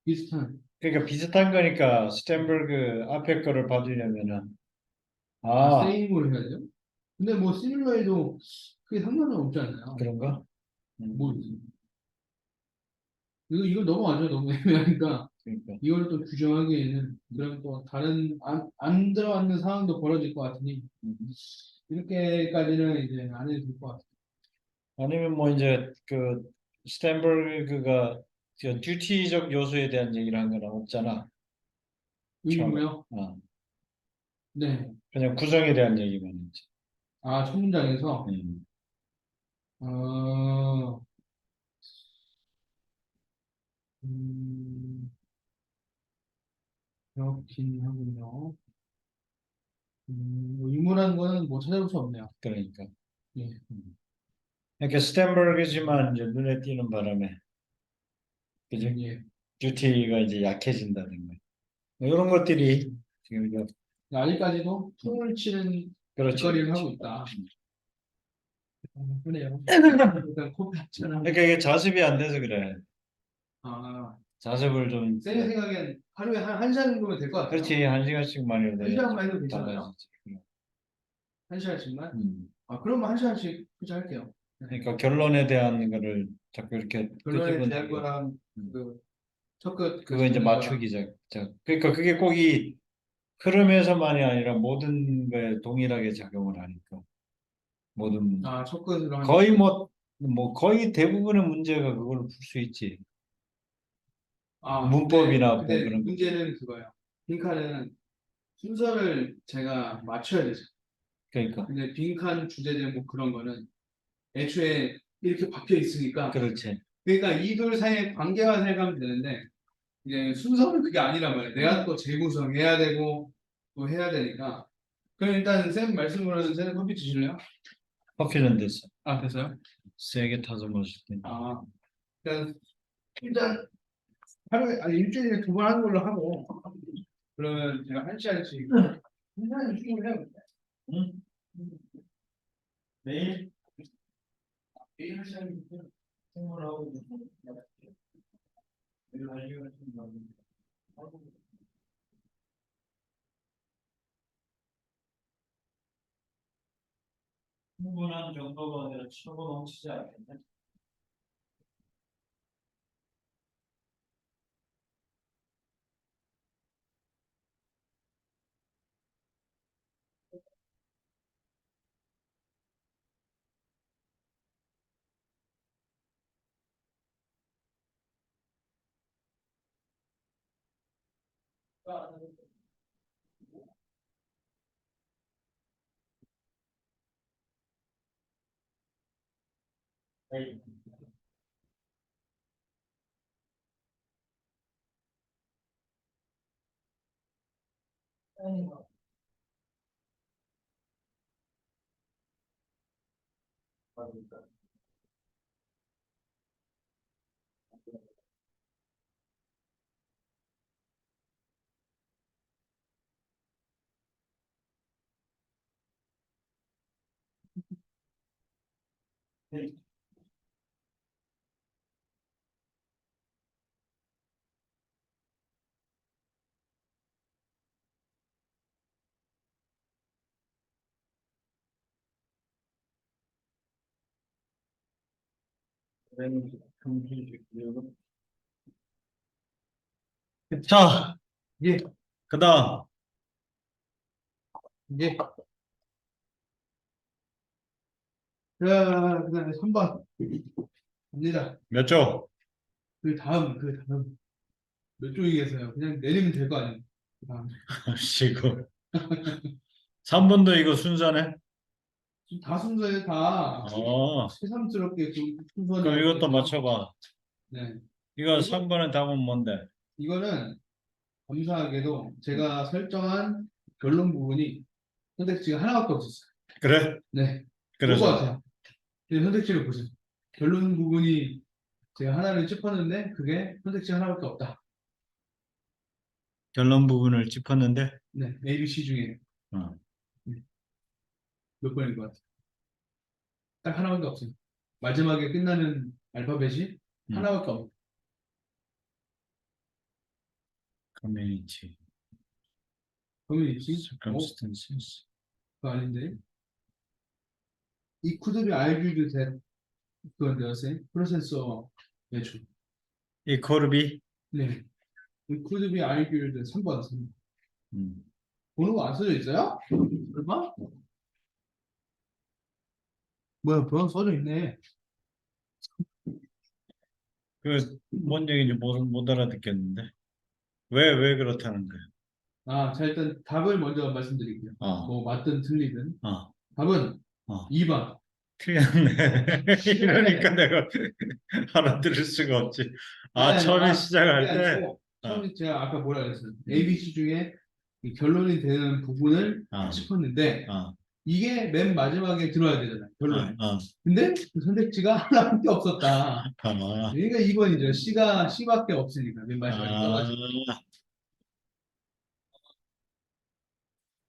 비슷한 그러니까 비슷한 거니까 스탠버그 앞에 거를 봐주려면은 아 세임으로 해야 돼요? 근데 뭐 시뮬러에도 그게 상관은 없지 않나요? 그런가? 뭐 음, 이거 너무 완전 너무 애매하니까 그러니까 이걸 또 규정하기에는 그럼 또 다른 안 들어맞는 상황도 벌어질 것 같으니 음. 이렇게까지는 이제 안 해도 될 것 같아요. 아니면 뭐 이제 그 스탠버그가 그 듀티적 요소에 대한 얘기를 한 건 없잖아. 처음에. 의무요? 어, 네. 그냥 구성에 대한 얘기만 했지. 아, 첫 문장에서, 어, 음, 그렇긴 하군요. 의무라는 거는 뭐 찾아볼 수 없네요. 그러니까. 예, 이렇게 스탠버그지만 이제 눈에 띄는 바람에 그죠? 예. 듀티가 이제 약해진다든가 뭐 이런 것들이 지금 이제 아직까지도 퉁을 치는 그렇죠. 짓거리를 하고 있다. 그래요. 일단 코피 있잖아. 그러니까 이게 자습이 안 돼서 그래. 아, 자습을 좀 쌤의 생각엔 하루에 한 시간 정도면 될 것 같아요. 그렇지 한 시간씩만 해도 한 시간만 해도 괜찮아요? 달라지지. 한 시간씩만? 음. 아, 그러면 한 시간씩 투자할게요. 그러니까 결론에 대한 거를 자꾸 이렇게 결론에 대한 끄집어내고 거랑 음. 그 첫끝 그거 이제 맞추기 그러니까 그게 꼭 이 흐름에서만이 아니라 모든 거에 동일하게 작용을 하니까 모든 아, 첫끝으로 하는 거의 뭐 거의 대부분의 문제가 그걸로 풀 수 있지. 아, 문법이나 뭐 근데 그런 거. 문제는 그거예요. 빈칸은 순서를 제가 맞춰야 되죠. 그러니까 근데 빈칸 주제 제목 그런 거는 애초에 이렇게 박혀 있으니까 그렇지. 그러니까 이 둘 사이의 관계만 생각하면 되는데 이제 순서는 그게 아니란 말이에요. 내가 또 재구성해야 되고 또 해야 되니까. 그럼 일단 쌤 말씀으로는 쌤 커피 드실래요? 커피는 됐어. 아, 됐어요? 세게 타서 마실 때. 아, 일단 하루에 아니 일주일에 2번 하는 걸로 하고 그러면 제가 한 시간씩 한 시간 충분히 해요. 응? 매일 매일 한 시간 생활하고 매일 할 시간 좀 나오는데. 충분한 정도가 아니라 최고 넘치지 않겠네. 에이. 에이. 자, 예, 그다음 예. 자, 그다음에 3번 갑니다. 몇 쪽? 그 다음 몇 쪽이겠어요? 그냥 내리면 될 거 아니에요? 그 다음 시고 3번도 이거 순서네. 지금 다 순서예요, 다. 어, 새삼스럽게 그 그럼 순서대로 이것도 했죠. 맞춰봐. 네. 이거 이거 3번의 답은 뭔데? 이거는 감사하게도 제가 설정한 결론 부분이 선택지가 하나밖에 없었어요. 그래? 네. 그럴 것 그래서 같아요. 근데 선택지를 보세요. 결론 부분이 제가 하나를 짚었는데 그게 선택지 하나밖에 없다. 결론 부분을 짚었는데 네. A, B, C 중에 어. 몇 번인 것 같아요. 딱 하나밖에 없어요. 마지막에 끝나는 알파벳이 음. 하나밖에 없어요. 커뮤니티, 커뮤니티? circumstances. 그거 아닌데. 이 쿠드비 알규드 셋 그건데 요새 프로세서 매출. 이 코르비 네. 이 쿠드비 알규드 3번. 음. 번호가 안 써져 있어요? 얼마? 뭐야, 번호 써져 있네. 그뭔 얘기인지 못 알아듣겠는데 왜 그렇다는 거야? 아, 자, 일단 답을 먼저 말씀드릴게요. 어, 뭐, 맞든 틀리든. 어, 답은 어, 2번. 틀렸네. 이러니까 내가 알아들을 수가 없지. 아, 처음에 그게 시작할 때? 아니고, 어, 처음에 제가 아까 뭐라 그랬어요? A, B, 음, C 중에 이 결론이 되는 부분을 어, 짚었는데, 어, 이게 맨 마지막에 들어야 되잖아요, 결론이. 어, 근데 그 선택지가 하나밖에 없었다. 어, 그러니까 2번이죠. C밖에 없으니까, 맨 마지막에 떠가지고. 아,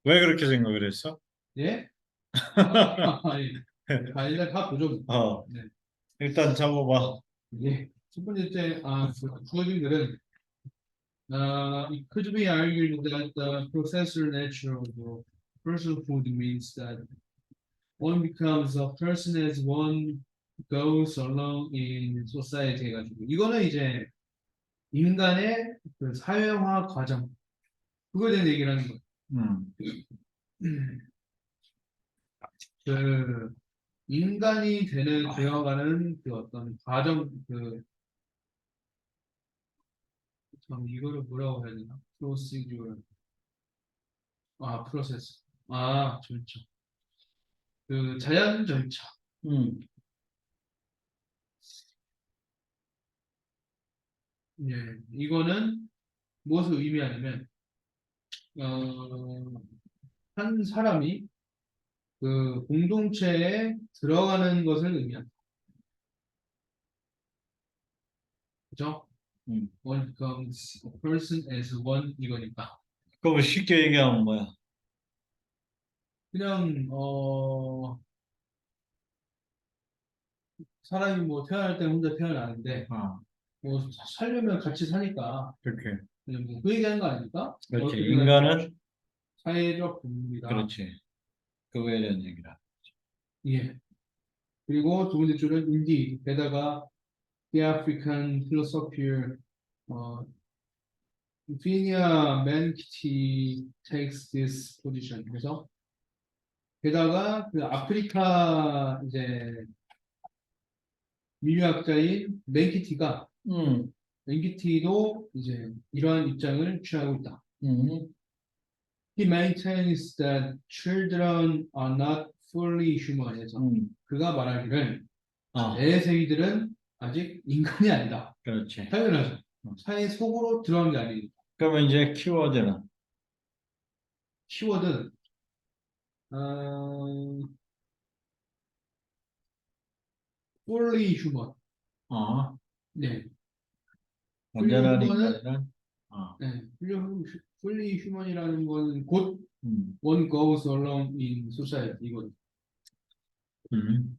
왜 그렇게 생각을 했어? 예? 아니, 일단 가보죠. 뭐. 어, 네. 일단 잡아봐. 예. 첫 번째, 그 주어진들은, it could be argued that the processor nature of personhood means that one becomes a person as one goes along in society 해가지고 이거는 이제 인간의 그 사회화 과정 그거에 대한 얘기를 하는 거예요. 음, 그 인간이 되어가는 그 어떤 과정 참 이거를 뭐라고 해야 되나? 프로시듀얼 프로세스 절차 그 자연 절차 음, 예 이거는 무엇을 의미하냐면 어, 한 사람이 그 공동체에 들어가는 것을 의미한다. 그죠? 음. One becomes a person as one 이거니까. 그럼 쉽게 얘기하면 뭐야? 그냥 사람이 뭐 태어날 때 혼자 태어나는데 아, 뭐 살려면 같이 사니까 그렇게. 그냥 뭐그 얘기하는 거 아닙니까? 그렇지. 어떻게 인간은, 사회적 동물이다. 그렇지. 그거에 대한 얘기라. 예. 그리고 두 번째 줄은 인디 게다가 The African Philosopher 어, Phinia Menkiti takes this position. 그래서 게다가 그 아프리카 이제 민류학자인 음, 멘키티도 이제 이러한 입장을 취하고 있다. 음, He maintains that children are not fully human. 해서 음. 그가 말하기를 아, 내세이들은 아직 인간이 아니다. 그렇지. 당연하죠. 음. 사회 속으로 들어간 게 아니니까. 그러면 이제 키워드는, 키워드 어, fully human. 어, 네. fully human은 언제라니까는, 어, 네, fully human이라는 건 곧 음, one goes along in society 이거든. 음.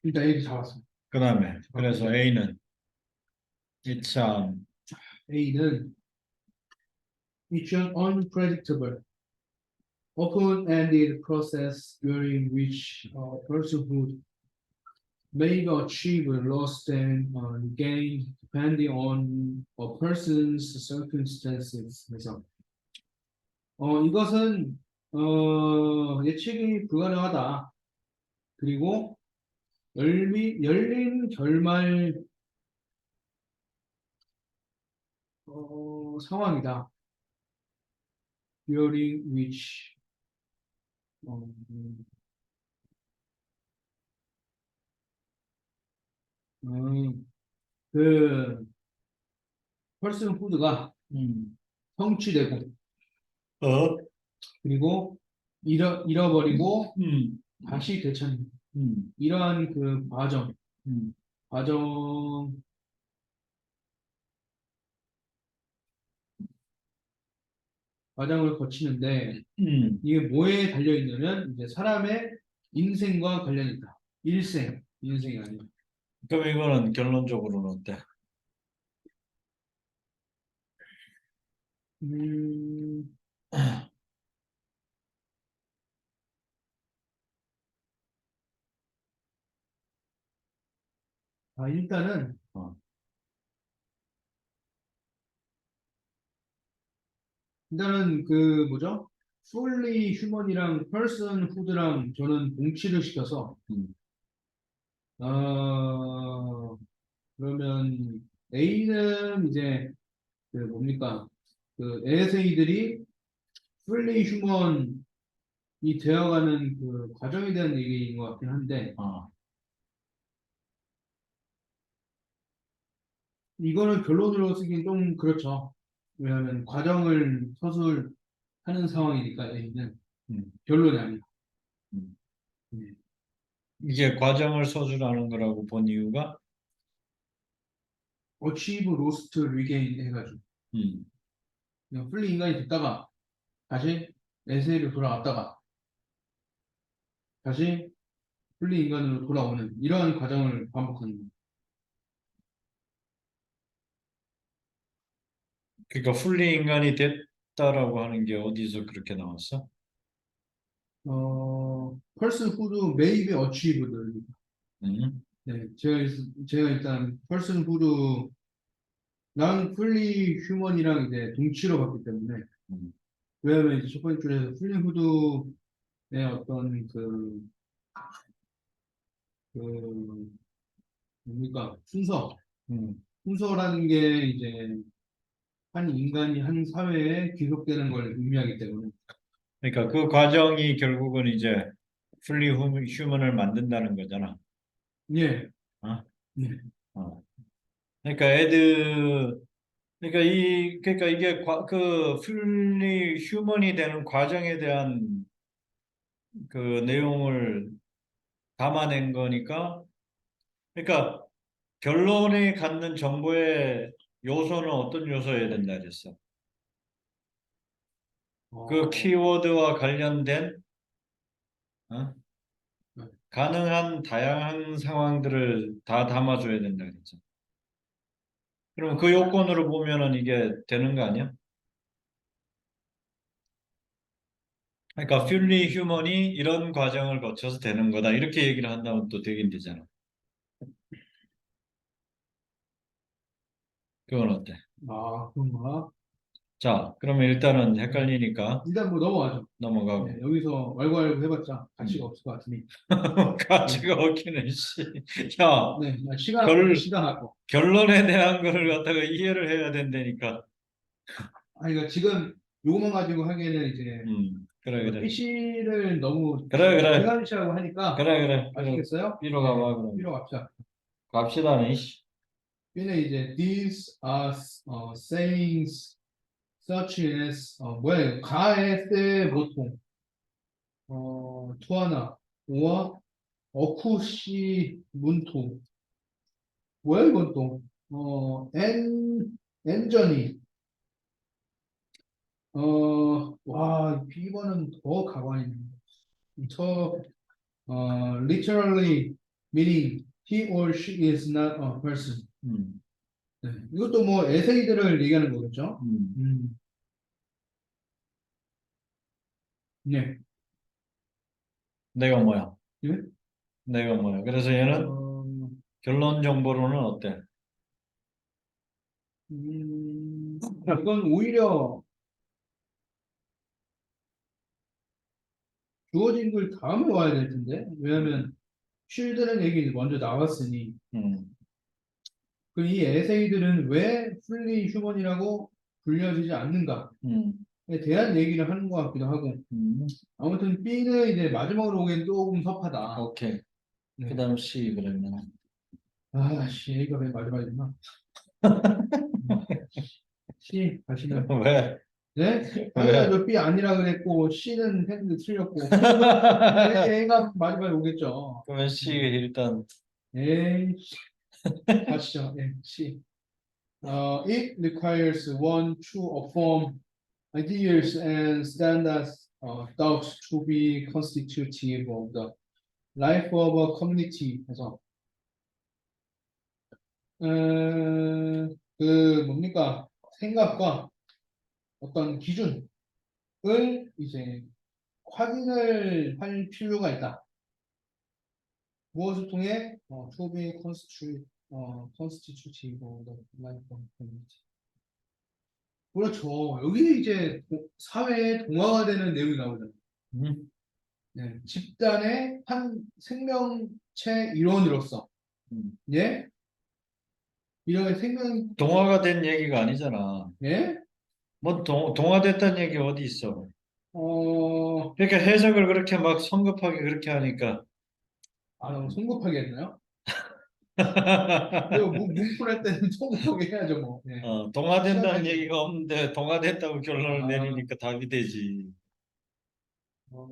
일단 얘기 잡았어. 그 다음에, 그래서 A는, it's, A는 it's an unpredictable, open-ended process during which a personhood may achieve lost and gained depending on a person's circumstances. 그래서 이것은 예측이 불가능하다. 그리고 열린 결말 상황이다. during which 어, 음, 그 personhood가 음, 성취되고 어, 그리고 잃어버리고 음, 다시 되찾는 음, 이러한 그 음, 과정 과정을 거치는데 이게 뭐에 달려 있냐면 이제 사람의 인생과 관련이 있다. 인생이 아니라. 그럼 이거는 결론적으로는 어때? 음, 일단은 어, 그 뭐죠? fully human이랑 personhood랑 저는 동치를 시켜서 음, 어 그러면 A는 이제 그 뭡니까? 그 에세이들이 fully human 이 되어가는 그 과정에 대한 얘기인 것 같긴 한데, 어. 이거는 결론으로 쓰긴 좀 그렇죠. 왜냐하면 과정을 서술하는 상황이니까 얘는 음. 결론이 아니고. 음. 네. 이게 과정을 서술하는 거라고 본 이유가 Achieve, Lost, Regain 해가지고 음. 그냥 풀리 인간이 됐다가 다시 에세이로 돌아왔다가 다시 풀리 인간으로 돌아오는 이러한 과정을 반복하는 거예요. 그러니까 풀리 인간이 됐다라고 하는 게 어디서 그렇게 나왔어? personhood may be achieved. 음. 네, 제가 일단 personhood 난 fully human이랑 이제 동치로 봤기 때문에 음. 왜냐면 이제 첫 번째 줄에서 fully human의 어떤 그 뭡니까 음. 순서라는 게 이제 한 인간이 한 사회에 귀속되는 걸 의미하기 때문에 그러니까 그 과정이 결국은 이제 풀리 휴먼을 만든다는 거잖아. 예, 어? 예. 어. 그러니까 애들 그러니까 이게 그 풀리 휴먼이 되는 과정에 대한 그 내용을 담아낸 거니까 그러니까 결론에 갖는 정보의 요소는 어떤 요소여야 된다 그랬어. 그 어, 키워드와 관련된 어? 네. 가능한 다양한 상황들을 다 담아줘야 된다 그랬죠. 그럼 그 요건으로 보면은 이게 되는 거 아니야? 그러니까 퓰리 휴먼이 이런 과정을 거쳐서 되는 거다. 이렇게 얘기를 한다면 또 되긴 되잖아. 그건 어때? 그런가? 자, 그러면 일단은 네. 헷갈리니까 일단 뭐 넘어가죠. 네, 넘어가고. 여기서 왈가왈부 해봤자 가치가 음. 없을 것 같으니. 네, 가치가 없기는 씨. 야, 네, 시간 아깝고 결 시간 아깝고. 결론에 대한 거를 갖다가 이해를 해야 된다니까. 아니, 그러니까 지금 요것만 가지고 하기에는 이제 그래 그래. PC를 너무 그래 그래. 기간치라고 하니까 그래 그래. 그래. 아시겠어요? 삐로 네, 가봐 그럼. B로 갑시다. 갑시다, 네. 씨. B는 이제 these are sayings such as 뭐야 이거 가에 때 보통 투하나 오와 어쿠시 문토 뭐야 이건 또 엔전이 와 B번은 더 가관이네 literally meaning he or she is not a person. 음. 네, 이것도 뭐 에세이들을 얘기하는 거겠죠? 음. 네. 내가 뭐야? 예? 내가 뭐야? 그래서 얘는 어, 결론 정보로는 어때? 이건 오히려 주어진 글 다음에 와야 될 텐데 왜냐면 쉴드는 얘기 먼저 나왔으니 음. 그럼 이 에세이들은 왜 풀리 휴먼이라고 불려지지 않는가에 음. 대한 얘기를 하는 것 같기도 하고 음. 아무튼 B는 이제 마지막으로 오기엔 조금 섭하다. 오케이. 네. 그다음 C 그러면. 씨, A가 맨 마지막이구나. C 가시면 왜? 네? 왜? 당연하죠. B 아니라 그랬고 C는 했는데 틀렸고 A가 마지막에 오겠죠. 그러면 C 일단 에이, 가시죠. 네, C. It requires one to affirm ideas and standards thought to be constitutive of the life of a community. 해서 뭡니까? 생각과 어떤 기준을 이제 확인을 할 필요가 있다. 무엇을 통해 to be constitutive of the life of community. 그렇죠. 여기 이제 사회의 동화가 되는 내용이 나오잖아요. 음. 네, 집단의 한 생명체 일원으로서 음. 예? 이런 생명 동화가 된 얘기가 아니잖아. 예? 뭐 동화됐다는 얘기 어디 있어? 그러니까 해석을 그렇게 막 성급하게 그렇게 하니까. 너무 성급하게 했나요? 이거 문풀할 때는 성급하게 해야죠, 뭐. 네. 동화된다는 시간이, 얘기가 없는데 동화됐다고 결론을 아, 내리니까 답이 되지. 어,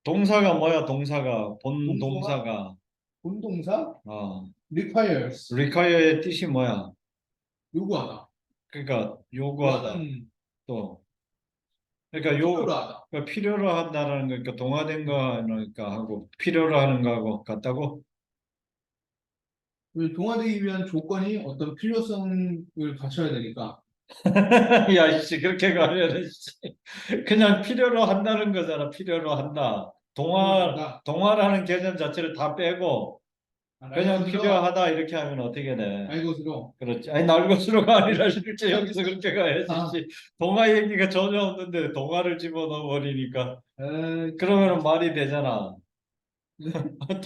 동사가 뭐야? 동사가 본 동소가 동사가 본동사 어, requires require의 뜻이 뭐야? 요구하다. 그러니까 요구하다. 요구하는 또 그러니까 필요로 하다. 그러니까 필요로 한다는 거니까 동화된 거니까 하고 필요로 하는 거하고 같다고? 그 동화되기 위한 조건이 어떤 필요성을 갖춰야 되니까. 야, 이씨, 그렇게 가면은, 씨, 그냥 필요로 한다는 거잖아. 필요로 한다. 필요로 한다. 동화라는 개념 자체를 다 빼고, 날 그냥 것으로, 필요하다. 이렇게 하면 어떻게 돼? 날 것으로. 그렇지. 아니, 날 것으로가 아니라 실제 여기서 그렇게 가야지. 아, 씨. 동화 얘기가 전혀 없는데, 동화를 집어넣어 버리니까. 참. 그러면 말이 되잖아.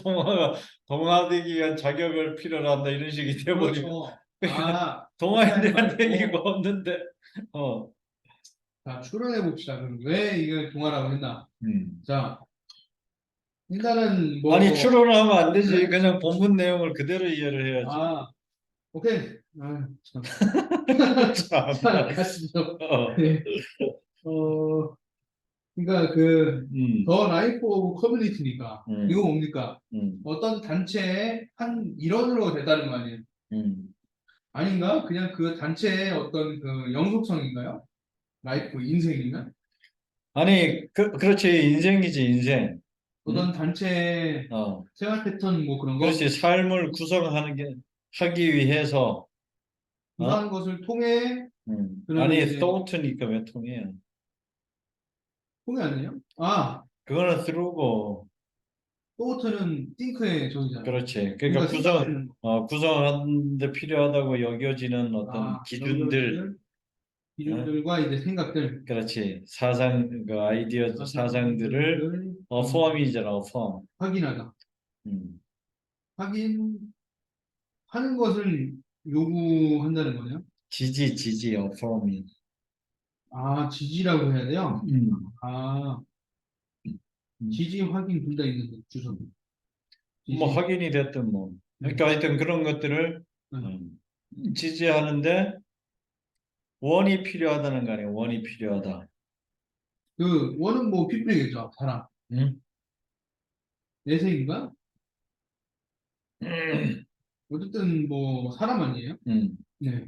동화가, 동화되기 위한 자격을 필요로 한다. 이런 식이 돼버리고. 그렇죠. 그렇게 동화에 하지 대한 얘기가 말고. 없는데, 어. 자, 추론해 봅시다. 그럼 왜 이걸 동화라고 했나? 음. 자, 일단은 아니 뭐, 추론하면 안 되지. 네? 그냥 본문 내용을 그대로 이해를 해야지. 아, 오케이. 참. 자, 참나. 가시죠. 어. 네. 어, 그러니까 그, 음, 더 라이프 오브 커뮤니티니까. 이거 음, 뭡니까? 음, 어떤 단체의 한 일원으로 됐다는 거 아니에요? 음. 아닌가? 그냥 그 단체의 어떤 그 영속성인가요? 라이프, 인생이면? 아니 그렇지 인생이지 인생. 어떤 음? 단체의 어, 생활 패턴 뭐 그런 거? 그렇지 삶을 구성하는 게 하기 위해서 어? 그러한 것을 통해, 그러면 아니 이제, thought니까 왜 통해요? 통해 아니에요? 그거는 through고 또트는 띵크의 적이잖아요. 그렇지. 그러니까 그러니까 생각하는 거. 구성하는데 필요하다고 여겨지는 어떤 기준들. 여기어지는 어? 기준들과 이제 생각들, 그렇지. 그 아이디어, 사상들을, 사상들을 포함이잖아, 포함. 확인하다. 음. 확인하는 것을 요구한다는 거네요. 지지, 포함이. 지지라고 해야 돼요? 음. 아, 음. 지지 확인 둘 다 있는데, 주소. 뭐, 지지. 확인이 됐든 뭐. 네. 그러니까 하여튼 그런 것들을, 네. 지지하는데, 원이 필요하다는 거 아니에요. 원이 필요하다. 그, 원은 뭐, 피플이겠죠. 사람. 음? 내생인가? 어쨌든 뭐, 사람 아니에요? 음. 네.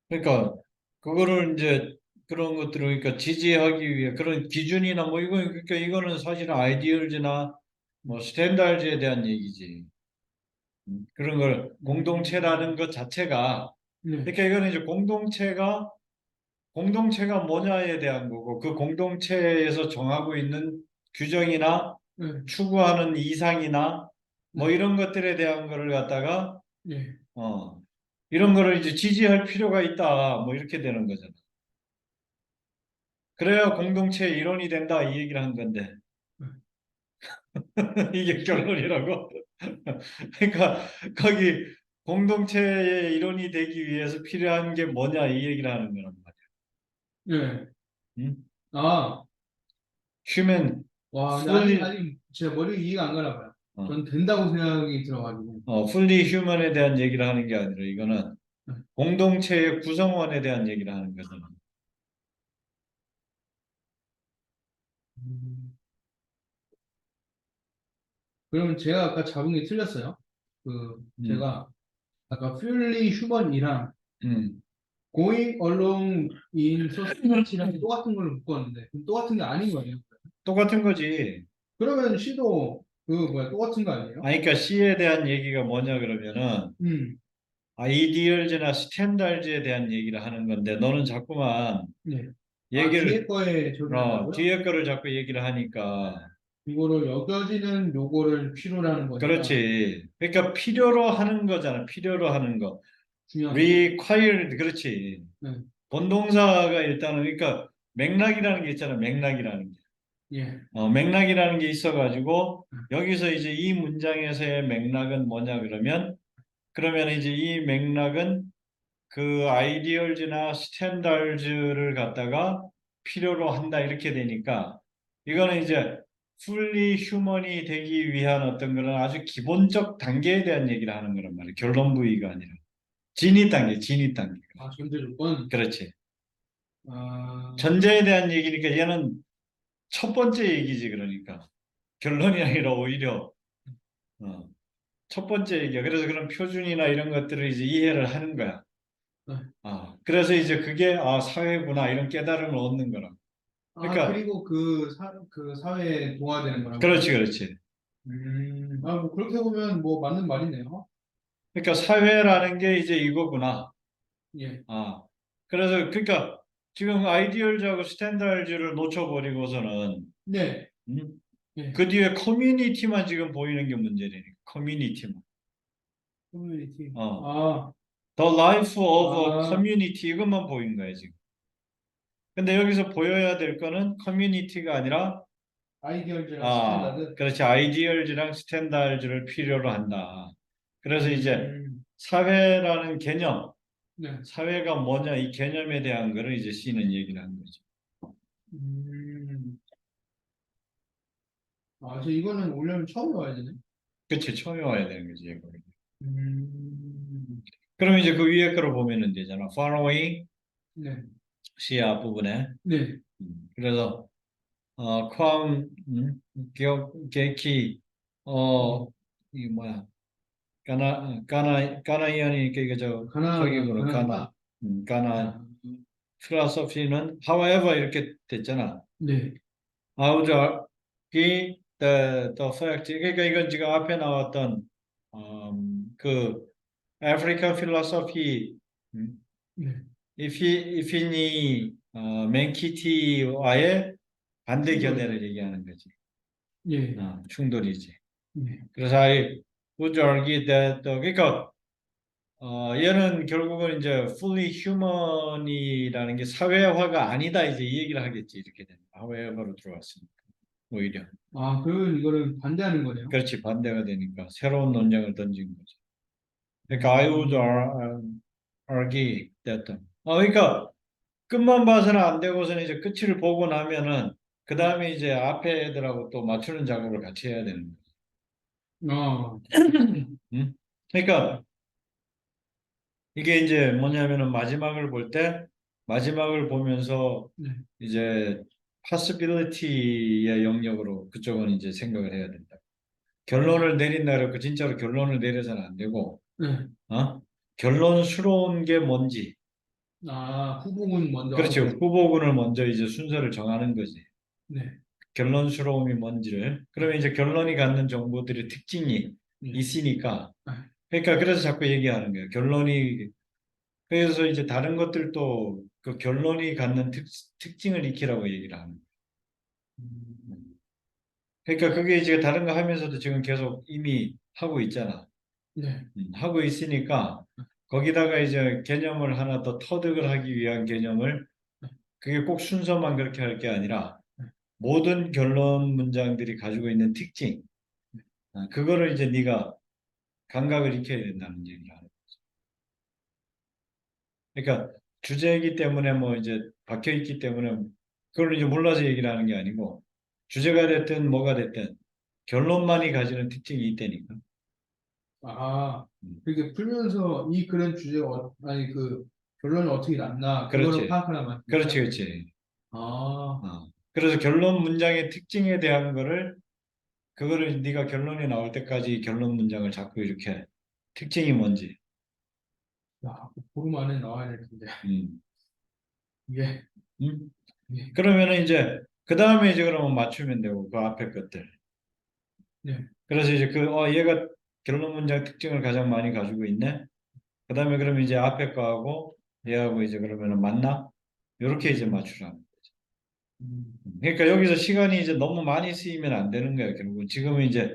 그러니까, 그거를 이제, 그런 것들을, 그러니까 지지하기 위해 그런 기준이나 뭐, 그러니까 이거는 사실은 아이디얼즈나 뭐, 스탠다드에 대한 얘기지. 그런 걸 공동체라는 것 자체가 네. 그러니까 이거는 이제 공동체가 뭐냐에 대한 거고 그 공동체에서 정하고 있는 규정이나 네. 추구하는 이상이나 네. 뭐 이런 것들에 대한 거를 갖다가 네. 어 이런 거를 이제 지지할 필요가 있다 뭐 이렇게 되는 거잖아. 그래야 공동체의 일원이 된다 이 얘기를 한 건데 네. 이게 결론이라고. 그러니까 거기 공동체의 일원이 되기 위해서 필요한 게 뭐냐 이 얘기를 하는 거란 말이야. 네. 응? 아, Human 와, 근데 fully 아직 제 머리 이해가 안 가나 봐요. 어, 전 된다고 생각이 들어가지고. fully human에 대한 얘기를 하는 게 아니라 이거는 네. 공동체의 구성원에 대한 얘기를 하는 거잖아. 음, 그러면 제가 아까 잡은 게 틀렸어요. 음, 제가 아까 purely human이랑 음. going along in society랑 똑같은 걸 묶었는데, 그럼 똑같은 게 아닌 거예요. 똑같은 거지. 그러면 C도 똑같은 거 아니에요? 아니, 그러니까 C에 대한 얘기가 뭐냐 그러면은 음, 아이디얼즈나 스탠다드에 대한 얘기를 하는 건데 너는 자꾸만 네. 뒤에 얘기를 거에 적용한다고요? 뒤에 거를 자꾸 얘기를 하니까 이거를 여겨지는 요거를 필요로 하는 거니까 그렇지. 그러니까 필요로 하는 거잖아. 필요로 하는 거. 중요하죠. required 그렇지. 네. 본동사가 일단은 그러니까 맥락이라는 게 있잖아. 맥락이라는 게. 예. 맥락이라는 게 있어가지고 여기서 이제 이 문장에서의 맥락은 뭐냐 그러면 이제 이 맥락은 그 아이디얼즈나 스탠다드를 갖다가 필요로 한다 이렇게 되니까 이거는 이제 fully human이 되기 위한 어떤 그런 아주 기본적 단계에 대한 얘기를 하는 거란 말이에요. 결론 부위가 아니라 진입 단계, 진입 단계. 아, 전제 조건. 그렇지. 아, 전제에 대한 얘기니까 얘는 첫 번째 얘기지 그러니까 결론이 아니라 오히려 어, 첫 번째 얘기야. 그래서 그런 표준이나 이런 것들을 이제 이해를 하는 거야. 네. 그래서 이제 그게 사회구나 이런 깨달음을 얻는 거라. 아, 그러니까 그리고 그 사회에 동화되는 거라고요? 그렇지, 그렇지. 뭐 그렇게 보면 뭐 맞는 말이네요. 그러니까 사회라는 게 이제 이거구나. 예. 아, 그래서 그러니까 지금 아이디얼즈하고 스탠다드를 놓쳐버리고서는 네. 음? 예. 그 뒤에 커뮤니티만 지금 보이는 게 문제라니까. 커뮤니티만. 커뮤니티. 어. 아, The life of a 아, community 이것만 보인 거야 지금. 근데 여기서 보여야 될 거는 커뮤니티가 아니라 아이디얼즈랑 스탠다드. 그렇지. 아이디얼즈랑 스탠다드를 필요로 한다. 그래서 이제 음, 사회라는 개념, 네. 사회가 뭐냐 이 개념에 대한 거를 이제 C는 얘기를 하는 거죠. 음, 저 이거는 올려면 처음 와야 되네. 그치, 처음에 와야 되는 거지. 이거. 음, 그럼 이제 그 위에 거로 보면은 되잖아. following 네. C 앞부분에. 네. 그래서 쾅, 개키, 음, 이 뭐야, 까나이안이니까 이게 저 가나가, 속이고는 까나, 까나 아, 필라소피는 however 이렇게 됐잖아. 네. However, the fact, 그러니까 이건 지금 앞에 나왔던 그 African philosophy, 네. 이피니 맨키티와의 반대 충돌. 견해를 얘기하는 거지. 예. 충돌이지. 예. 그래서 I would argue that 그러니까 얘는 결국은 이제 fully human이라는 게 사회화가 아니다 이제 이 얘기를 하겠지 이렇게 되면 사회화로 들어왔으니까 오히려 그러면 이거를 반대하는 거네요. 그렇지 반대가 되니까 새로운 논쟁을 던진 거지. 그러니까 I would 음, argue that 그러니까 끝만 봐서는 안 되고서는 이제 끝을 보고 나면은 그 다음에 이제 앞에 애들하고 또 맞추는 작업을 같이 해야 되는 거지. 어, 응? 그러니까 이게 이제 뭐냐면은 마지막을 볼 때 마지막을 보면서 네. 이제 possibility의 영역으로 그쪽은 이제 생각을 해야 된다. 결론을 내린다 그래고 진짜로 결론을 내려서는 안 되고 네. 어? 결론스러운 게 뭔지 후보군 먼저 그렇죠. 하고, 후보군을 먼저 이제 순서를 정하는 거지. 네. 결론스러움이 뭔지를. 그러면 이제 결론이 갖는 정보들의 특징이 네. 있으니까. 아, 그러니까 그래서 자꾸 얘기하는 거예요. 결론이 그래서 이제 다른 것들도 그 결론이 갖는 특징을 익히라고 얘기를 하는 음, 거예요. 그러니까 그게 이제 다른 거 하면서도 지금 계속 이미 하고 있잖아. 네. 하고 있으니까 거기다가 이제 개념을 하나 더 터득을 하기 위한 개념을 그게 꼭 순서만 그렇게 할 게 아니라 모든 결론 문장들이 가지고 있는 특징 그거를 이제 네가 감각을 익혀야 된다는 얘기를 하는 거죠. 그러니까 주제이기 때문에 뭐 이제 박혀 있기 때문에 그걸 이제 몰라서 얘기를 하는 게 아니고 주제가 됐든 뭐가 됐든 결론만이 가지는 특징이 있다니까. 아, 음. 그렇게 풀면서 이 글은 주제가, 아니, 결론이 어떻게 났나, 그거를 그렇지. 파악하는 그렇지, 말씀이죠. 그렇지. 아, 그래서 결론 문장의 특징에 대한 거를 그거를 네가 결론이 나올 때까지 결론 문장을 자꾸 이렇게 특징이 뭔지. 보름 안에 나와야 될 텐데. 음. 예, 음. 예, 그러면은 이제 그 다음에 이제 그러면 맞추면 되고 그 앞에 것들. 네. 그래서 이제 얘가 결론 문장 특징을 가장 많이 가지고 있네. 그 다음에 그러면 이제 앞에 거하고 얘하고 이제 그러면은 맞나? 이렇게 이제 맞추라. 음, 그러니까 여기서 시간이 이제 너무 많이 쓰이면 안 되는 거예요. 결국은 지금은 이제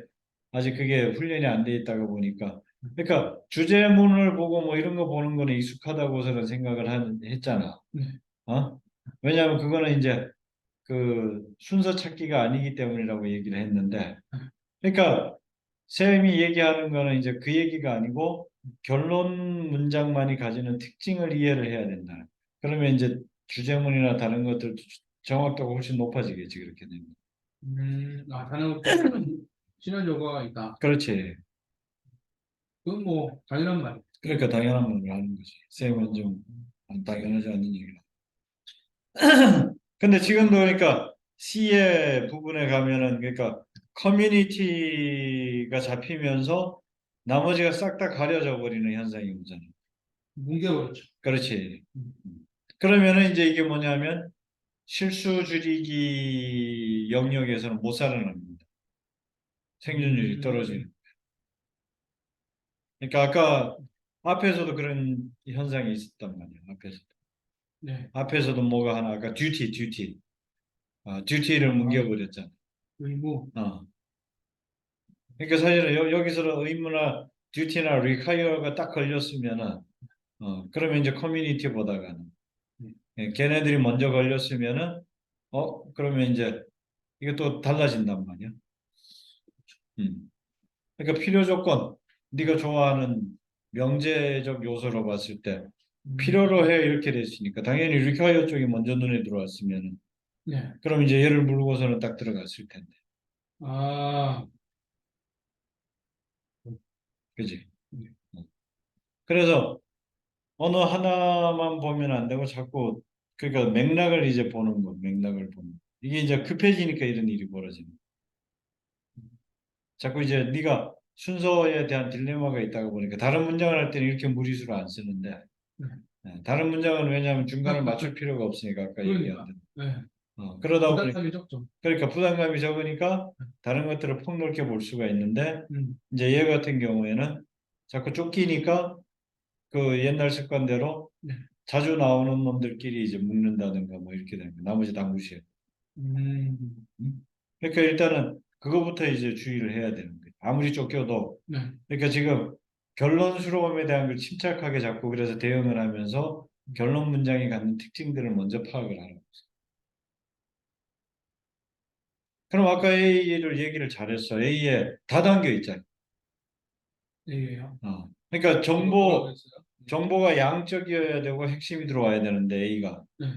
아직 그게 훈련이 안 돼 있다가 보니까. 그러니까 주제문을 보고 뭐 이런 거 보는 거는 익숙하다고서는 생각을 했잖아. 네. 어? 왜냐하면 그거는 이제 그 순서 찾기가 아니기 때문이라고 얘기를 했는데, 그러니까 쌤이 얘기하는 거는 이제 그 얘기가 아니고 결론 문장만이 가지는 특징을 이해를 해야 된다. 그러면 이제 주제문이나 다른 것들도 정확도가 훨씬 높아지겠지, 그렇게 되면. 단어가 신원 요구가 있다. 그렇지. 그건 뭐 당연한 말. 그러니까 당연한 말을 하는 거지. 쌤은 좀 당연하지 않는 얘기라. 근데 지금도 그러니까 C의 부분에 가면은 그러니까 커뮤니티가 잡히면서 나머지가 싹 다 가려져 버리는 현상이 오잖아. 뭉개버렸죠. 그렇지. 음. 그러면은 이제 이게 뭐냐면 실수 줄이기 영역에서는 못 살아납니다. 생존율이 떨어지는. 그러니까 아까 앞에서도 그런 현상이 있었단 말이야. 네. 앞에서도 뭐가 하나 아까 듀티. 듀티를 뭉개버렸잖아. 의무. 어. 그러니까 사실은 여기서 의무나 듀티나 리콰이어가 딱 걸렸으면은 그러면 이제 커뮤니티보다가는 걔네들이 먼저 걸렸으면은 그러면 이제 이게 또 달라진단 말이야. 음. 그러니까 필요 조건 네가 좋아하는 명제적 요소로 봤을 때 필요로 해 이렇게 됐으니까 당연히 리콰이어 쪽이 먼저 눈에 들어왔으면은 네. 그럼 이제 얘를 물고서는 딱 들어갔을 텐데. 아, 그지? 네. 그래서 언어 하나만 보면 안 되고 자꾸 그러니까 맥락을 이제 보는 거, 맥락을 보는 거. 이게 이제 급해지니까 이런 일이 벌어지는 거. 자꾸 이제 네가 순서에 대한 딜레마가 있다가 보니까 다른 문장을 할 때는 이렇게 무리수를 안 쓰는데 네. 다른 문장은 왜냐하면 중간을 맞출 필요가 없으니까 아까 얘기한 그러니까. 대로. 네. 그러다 보니까 부담감이 적죠. 그러니까 부담감이 적으니까 다른 것들을 폭넓게 볼 수가 있는데 음. 이제 얘 같은 경우에는 자꾸 쫓기니까 그 옛날 습관대로 네. 자주 나오는 놈들끼리 이제 묶는다든가 뭐 이렇게 되는 거. 나머지 다 무시해. 음. 그러니까 일단은 그거부터 이제 주의를 해야 되는 거예요. 아무리 쫓겨도. 네. 그러니까 지금 결론스러움에 대한 걸 침착하게 잡고 그래서 대응을 하면서 결론 문장이 갖는 특징들을 먼저 파악을 하라고. 그럼 아까 A를 얘기를 잘했어. A에 다 담겨 있잖아. A예요. 그러니까 뭐라고 했어요? 정보가 양적이어야 되고 핵심이 들어와야 되는데 A가. 네.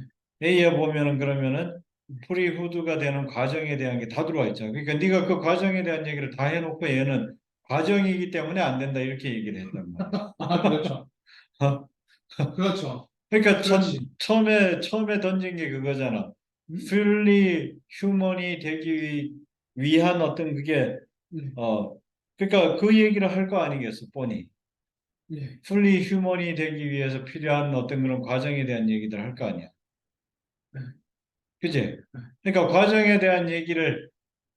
A에 보면은 그러면은 프리후드가 되는 과정에 대한 게 다 들어와 있잖아. 그러니까 네가 그 과정에 대한 얘기를 다 해놓고 얘는 과정이기 때문에 안 된다 이렇게 얘기를 했단 말이야. 아, 그렇죠. 그렇죠. 그러니까 그렇지. 처음에 던진 게 그거잖아. 음? fully human이 되기 위한 어떤 그게 네. 그러니까 그 얘기를 할 거 아니겠어, 뻔히. 네. fully human이 되기 위해서 필요한 어떤 그런 과정에 대한 얘기들 할 거 아니야. 네. 그지? 네. 그러니까 과정에 대한 얘기를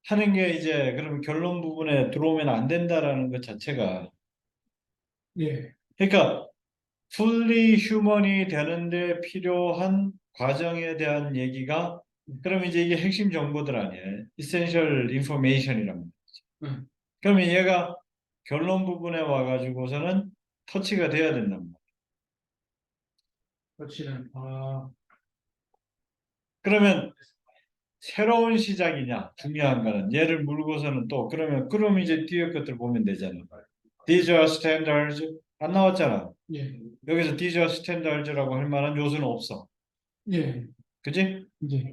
하는 게 이제 그럼 결론 부분에 들어오면 안 된다라는 것 자체가 예. 그러니까 fully human이 되는데 필요한 과정에 대한 얘기가 그럼 이제 이게 핵심 정보들 아니에요. essential information이란 말이에요. 네. 그러면 얘가 결론 부분에 와가지고서는 터치가 돼야 된단 말이에요. 그렇지는. 아, 그러면 새로운 시작이냐 중요한 거는 얘를 물고서는 또 그럼 이제 뒤에 것들 보면 되잖아. These are standards 안 나왔잖아. 예. 여기서 these are standards라고 할 만한 요소는 없어. 예. 그지? 이제.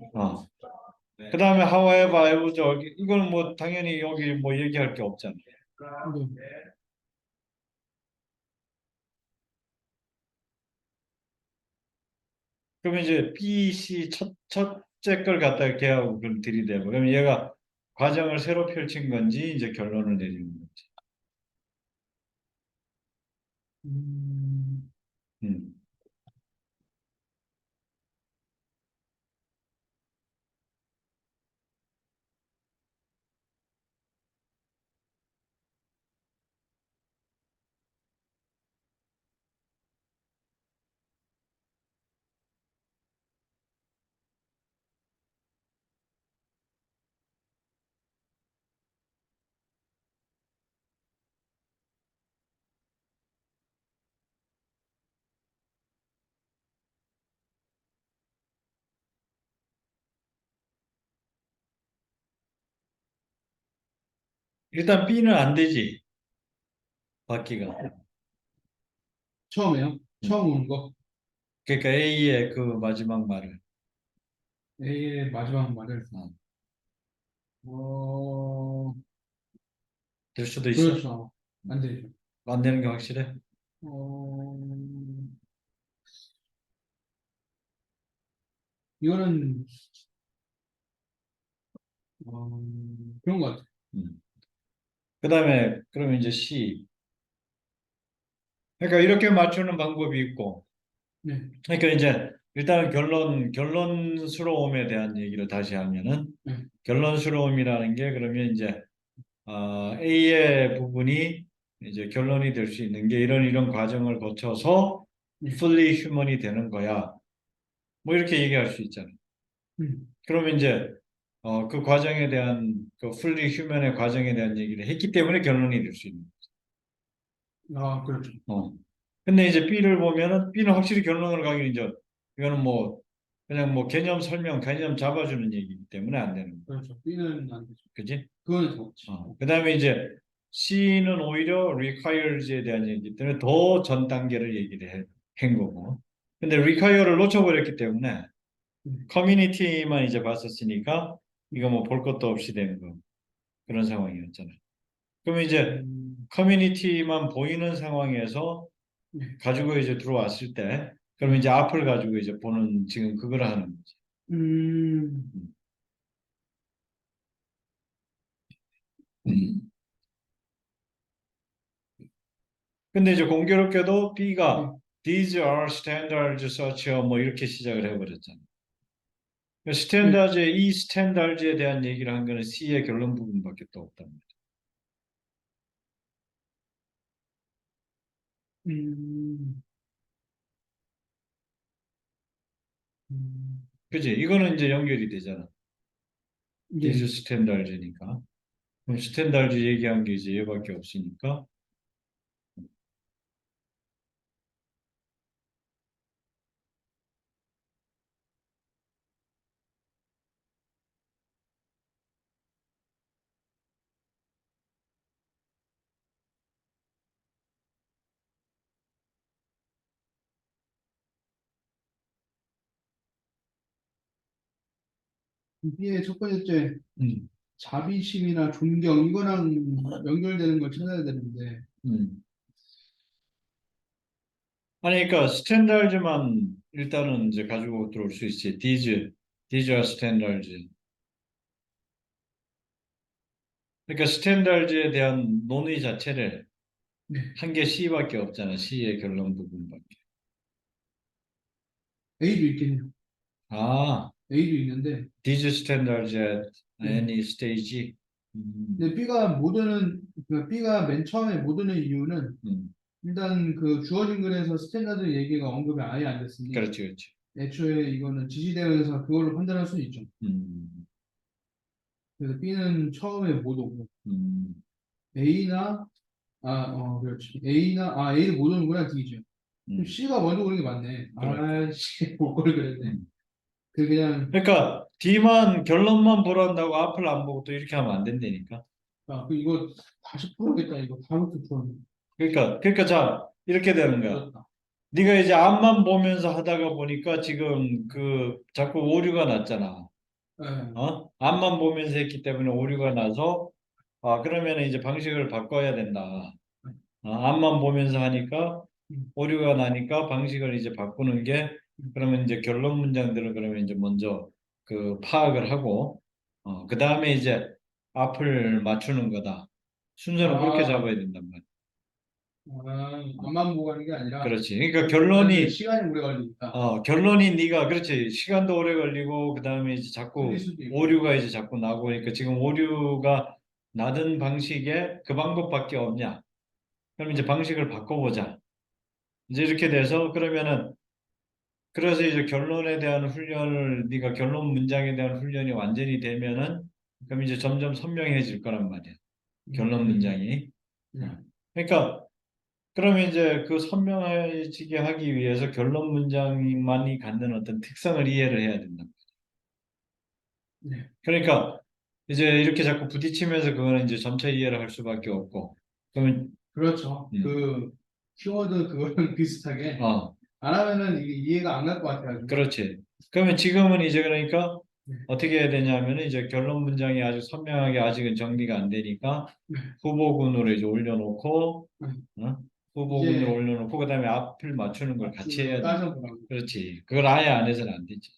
그 다음에 however, I would, 이거는 뭐 당연히 여기 뭐 얘기할 게 없잖아. 네. 그러면 이제 B, C 첫째 걸 갖다가 걔하고 그럼 들이대고 그러면 얘가 과정을 새로 펼친 건지 이제 결론을 내리는 건지. 음, 음. 일단 B는 안 되지. 받기가. 처음에요? 처음 오는 거? 그러니까 A의 그 마지막 말을. A의 마지막 말을. 어, 어, 될 수도 있어. 그렇죠. 안 되죠. 안 되는 게 확실해. 어, 이거는, 어, 그런 것 같아요. 그다음에 그러면 이제 C. 그러니까 이렇게 맞추는 방법이 있고. 네, 그러니까 이제 일단은 결론스러움에 대한 얘기를 다시 하면은 네, 결론스러움이라는 게 그러면 이제 A의 부분이 이제 결론이 될 수 있는 게 이런 과정을 거쳐서 네, fully human이 되는 거야. 뭐 이렇게 얘기할 수 있잖아. 음. 그러면 이제 그 과정에 대한 그 fully human의 과정에 대한 얘기를 했기 때문에 결론이 될 수 있는. 아, 그렇죠. 어. 근데 이제 B를 보면은 B는 확실히 결론으로 가기는 이제 이거는 뭐 그냥 뭐 개념 설명, 개념 잡아주는 얘기이기 때문에 안 되는 거야. 그렇죠. B는 안 되죠. 그지? 그거는 더 없지. 그다음에 이제 C는 오히려 requires에 대한 얘기이기 때문에 더 전 단계를 얘기를 한 거고. 근데 require를 놓쳐버렸기 때문에 커뮤니티만 이제 봤었으니까 이거 뭐 볼 것도 없이 되는 거 그런 상황이었잖아. 그러면 이제 커뮤니티만 보이는 상황에서 네. 가지고 이제 들어왔을 때 그러면 이제 앞을 가지고 이제 보는 지금 그걸 하는 거지. 음, 음. 근데 이제 공교롭게도 네. B가 These are standards such 뭐 이렇게 시작을 해버렸잖아. 그러니까 네. 이 스탠다드에 대한 얘기를 한 거는 C의 결론 부분밖에 또 없단 말이야. 음, 음, 그지? 이거는 이제 연결이 되잖아. These 예. standards니까. 그럼 스탠다드 얘기한 게 이제 얘밖에 없으니까. B의 첫 번째 음, 자비심이나 존경 이거랑 연결되는 걸 찾아야 되는데 음. 아니, 그러니까 스탠다드만 일단은 이제 가지고 들어올 수 있지. These are standards. 그러니까 스탠다드에 대한 논의 자체를 네. 한 개 C밖에 없잖아. C의 결론 부분밖에. A도 있겠네요. 아, A도 있는데 these standards at 네. any stage. 근데 B가 못 오는 그러니까 B가 맨 처음에 못 오는 이유는 음. 일단 그 주어진 글에서 스탠다드 얘기가 언급이 아예 안 됐으니 그렇지, 그렇지. 애초에 이거는 지시대에서 그걸로 판단할 수는 있죠. 음, 그래서 B는 처음에 못 오고 음, A나 그렇지. A는 못 오는구나 D죠. 그럼 음, C가 먼저 오는 게 맞네. 그러니까. 아씨 올 걸 그랬네. 음. 그 그냥 그러니까 D만 결론만 보란다고 앞을 안 보고 또 이렇게 하면 안 된다니까. 이거 다시 풀어야겠다 이거 다부터 풀었네. 그러니까 자 이렇게 되는 거야. 그렇다. 네가 이제 앞만 보면서 하다가 보니까 지금 그 자꾸 오류가 났잖아. 예. 앞만 보면서 했기 때문에 오류가 나서 그러면 이제 방식을 바꿔야 된다. 앞만 보면서 하니까 음, 오류가 나니까 방식을 이제 바꾸는 게 그러면 이제 결론 문장들을 그러면 이제 먼저 그 파악을 하고 그 다음에 이제 앞을 맞추는 거다. 순서는 그렇게 아, 잡아야 된단 말이야. 앞만 보고 하는 게 아니라 그렇지. 그러니까 그런데 결론이 시간이 오래 걸리니까 결론이 네가 그렇지. 시간도 오래 걸리고 그다음에 이제 틀릴 자꾸 수도 있고. 오류가 이제 자꾸 나고 그러니까 지금 오류가 나던 방식에 그 방법밖에 없냐. 그럼 이제 방식을 바꿔보자. 이제 이렇게 돼서 그러면은 그래서 이제 결론에 대한 훈련을 네가 결론 문장에 대한 훈련이 완전히 되면은 그럼 이제 점점 선명해질 거란 말이야. 결론 음, 문장이. 네, 어. 그러니까 그러면 이제 그 선명해지게 하기 위해서 결론 문장만이 갖는 어떤 특성을 이해를 해야 된다. 네, 그러니까 이제 이렇게 자꾸 부딪히면서 그거는 이제 점차 이해를 할 수밖에 없고 그러면 그렇죠. 음, 키워드 그거랑 비슷하게 어, 안 하면은 이게 이해가 안 갈 것 같아요. 그렇지. 그러면 지금은 이제 그러니까 네. 어떻게 해야 되냐면은 이제 결론 문장이 아주 선명하게 아직은 정리가 안 되니까 네. 후보군으로 이제 올려놓고, 네. 어? 후보군으로 이제 올려놓고 그다음에 앞을 맞추는 걸 같이 해야 돼. 따져보라고. 그렇지. 그걸 아예 안 해서는 안 되지.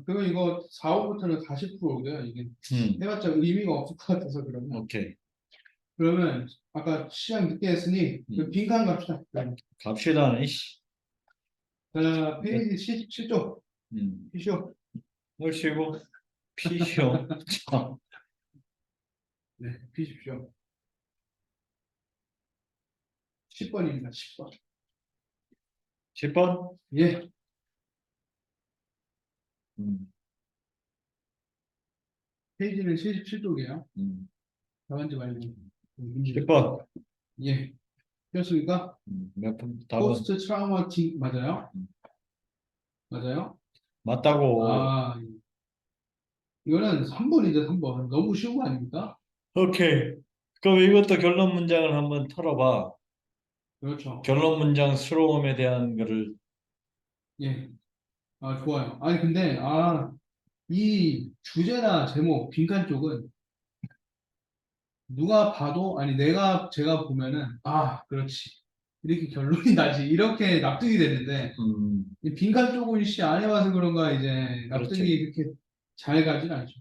그럼 이거 4호부터는 40%고요. 이게 해봤자 의미가 없을 것 같아서 그러면. 오케이. 그러면 아까 시간 늦게 했으니 그 빈칸 갑시다. 갑시다. 이씨. 자, 페이지 77쪽. 음. 피쇼. 뭘 쉬고 피쇼. 참. 네, 피십시오. 10번입니다. 10번. 10번. 예. 음. 페이지는 77쪽이에요. 음. 나간지 말고. 10번. 예. 그렇습니까? 몇 번? 답은 포스트 트라우마틱 맞아요? 음. 맞아요? 맞다고. 아, 이거는 3번이죠, 3번. 너무 쉬운 거 아닙니까? 오케이. 그럼 이것도 결론 문장을 한번 털어봐. 그렇죠. 결론 문장 수로움에 대한 거를. 예. 좋아요. 아니, 근데, 이 주제나 제목, 빈칸 쪽은 누가 봐도, 아니, 제가 보면은, 그렇지. 이렇게 결론이 나지. 이렇게 납득이 되는데, 이 빈칸 쪽은 안 해봐서 그런가, 이제, 납득이 그렇지. 이렇게 잘 가진 않죠.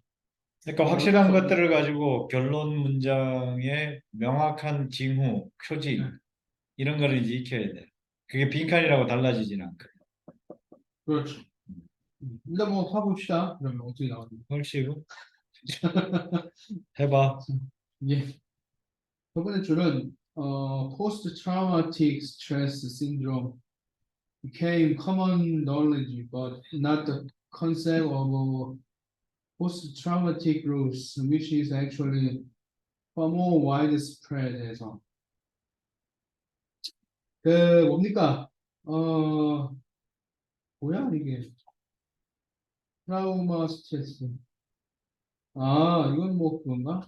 그러니까 어쩔 확실한 수 없는 것들을 거죠. 가지고 결론 문장의 명확한 징후, 네, 표지 이런 거를 이제 익혀야 돼. 그게 빈칸이라고 달라지진 않고. 그렇죠. 일단 뭐, 봐봅시다. 그러면 어떻게 나오는지. 헐씨고 해봐. 예. 저번에 줄은, Post Traumatic Stress Syndrome became common knowledge, but not the concept of post-traumatic growth, which is actually far more widespread 해서. 뭡니까? 뭐야, 이게. 트라우마 스트레스. 이건 뭐 그건가?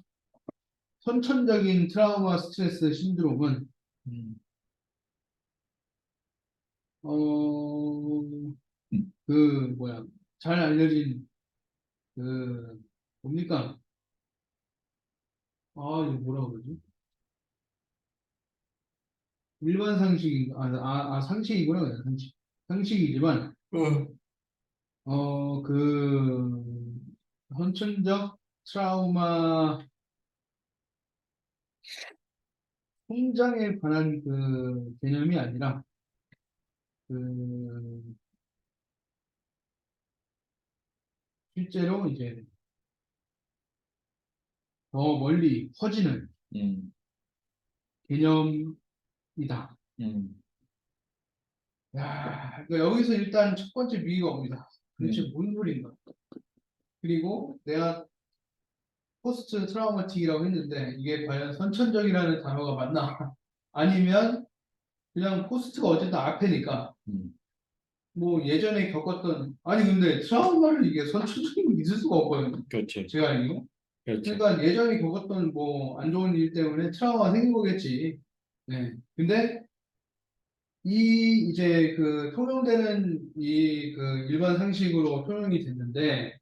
선천적인 트라우마 스트레스 신드롬은, 음. 어, 뭐야. 잘 알려진, 그, 뭡니까? 이거 뭐라 그러지? 일반 상식인가? 상식이구나, 그냥 상식. 상식이지만, 어. 선천적 트라우마 성장에 관한 그 개념이 아니라, 그, 실제로 이제 더 멀리 퍼지는 음. 개념이다. 음. 그러니까 여기서 일단 첫 번째 미의가 옵니다. 도대체 음. 뭔 소린가? 그리고 내가 포스트 트라우마틱이라고 했는데, 이게 과연 선천적이라는 단어가 맞나? 아니면 그냥 포스트가 어쨌든 앞에니까 음. 뭐 예전에 겪었던 근데 트라우마를 이게 선천적인 게 있을 수가 없거든요. 그렇지. 제가 알기로. 그렇지. 그러니까 예전에 겪었던 뭐 안 좋은 일 때문에 트라우마가 생긴 거겠지. 네. 근데 이제 그 통용되는 일반 상식으로 통용이 됐는데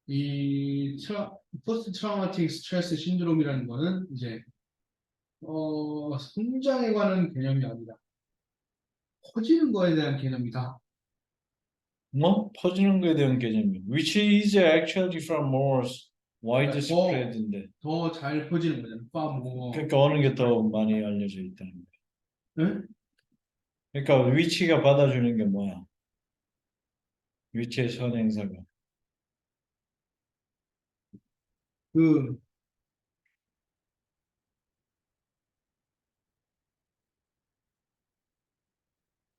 이 포스트 트라우마틱 스트레스 신드롬이라는 거는 이제 성장에 관한 개념이 아니라 커지는 거에 대한 개념이다. 뭐 퍼지는 거에 대한 개념이 which is actually from more 그러니까 widespread인데 더 잘 퍼지는 거잖아. 뭐. 그러니까 어느 게 더 많이 알려져 있다는 거야. 네? 그러니까 위치가 받아주는 게 뭐야? 위치의 선행사가 그,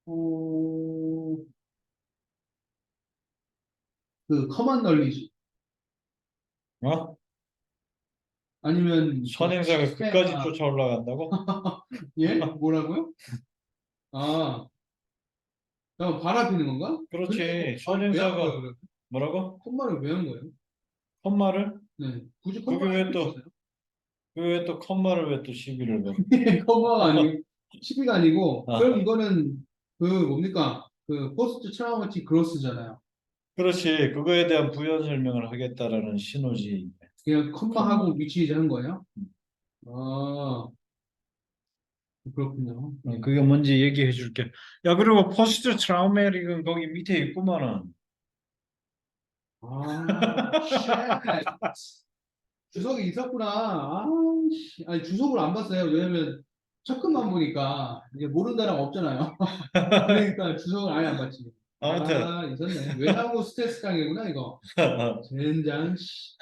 어, 커먼 널리지. 어? 아니면, 선행사가 끝까지 쫓아 올라간다고? 예? 뭐라고요? 아, 잠깐 바라피는 건가? 근데, 그렇지. 왜 한 거예요, 선행사가 그럼? 뭐라고? 콤마를 왜 한 거예요? 컴마를? 네. 굳이 그게 콤마를 할 왜 필요 또, 있었어요? 그게 왜 또 컴마를 왜 또 시비를 걸어? 콤마가 아니고, 12가 아니고, 아. 그럼 이거는 그 뭡니까? 그 포스트 트라우마틱 그로스잖아요. 그렇지. 그거에 대한 부연 설명을 하겠다라는 신호지. 그냥 컴마하고 위치 한 거예요? 아, 그렇군요. 그게 뭔지 얘기해 줄게. 야, 그리고 포스트 트라우마틱은 거기 밑에 있구만은. 아, 쉣. 주석이 있었구나. 아, 씨. 아니, 주석을 안 봤어요. 왜냐면 척근만 보니까 이게 모르는 사람 없잖아요. 그러니까 주석을 아예 안 봤지. 아무튼 아, 있었네. 외상후 스트레스 장애구나, 이거. 젠장, 씨.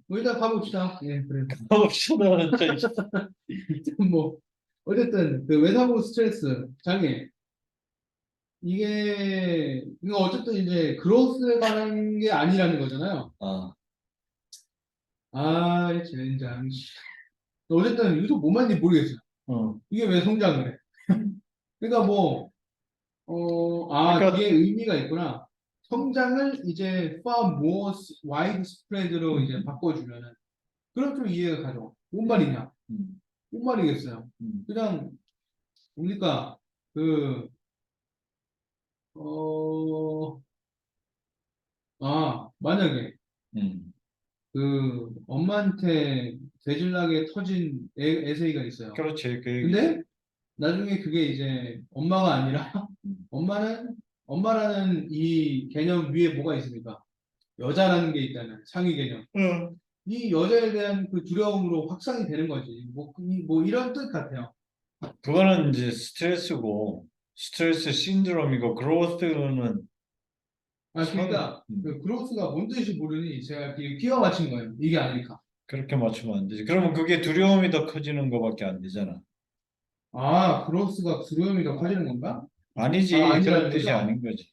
뭐 일단 가봅시다. 예, 그래. 옵션은 일단 뭐, 어쨌든, 그 외상후 스트레스 장애. 이거 어쨌든 이제 그로스에 관한 게 아니라는 거잖아요. 아, 아, 이 젠장, 씨. 어쨌든 유독 뭔 말인지 모르겠어요. 어. 이게 왜 성장을 해? 그러니까 뭐, 그러니까 뒤에 의미가 있구나. 성장을 이제 far more widespread로 이제 바꿔주면은, 그럼 좀 이해가 가죠. 뭔 말이냐? 음, 뭔 말이겠어요. 음, 그냥, 뭡니까? 그, 어, 만약에, 음. 엄마한테 대질나게 터진 에세이가 있어요. 그렇지. 그 얘기지. 근데, 나중에 그게 이제 엄마가 아니라, 음. 엄마라는 이 개념 위에 뭐가 있습니까? 여자라는 게 있다는 상위 개념. 응. 이 여자에 대한 그 두려움으로 확산이 되는 거지. 뭐 이런 뜻 같아요. 그거는 이제 스트레스고 스트레스 신드롬이고 그로스는 그러니까 음. 그 그로스가 뭔 뜻인지 모르니 제가 끼워 맞힌 거예요. 이게 아닐까. 그렇게 맞추면 안 되지. 그러면 그게 두려움이 더 커지는 거밖에 안 되잖아. 그로스가 두려움이 더 커지는 건가? 아니지. 그런 아니라는 뜻이 거죠? 아닌 거지.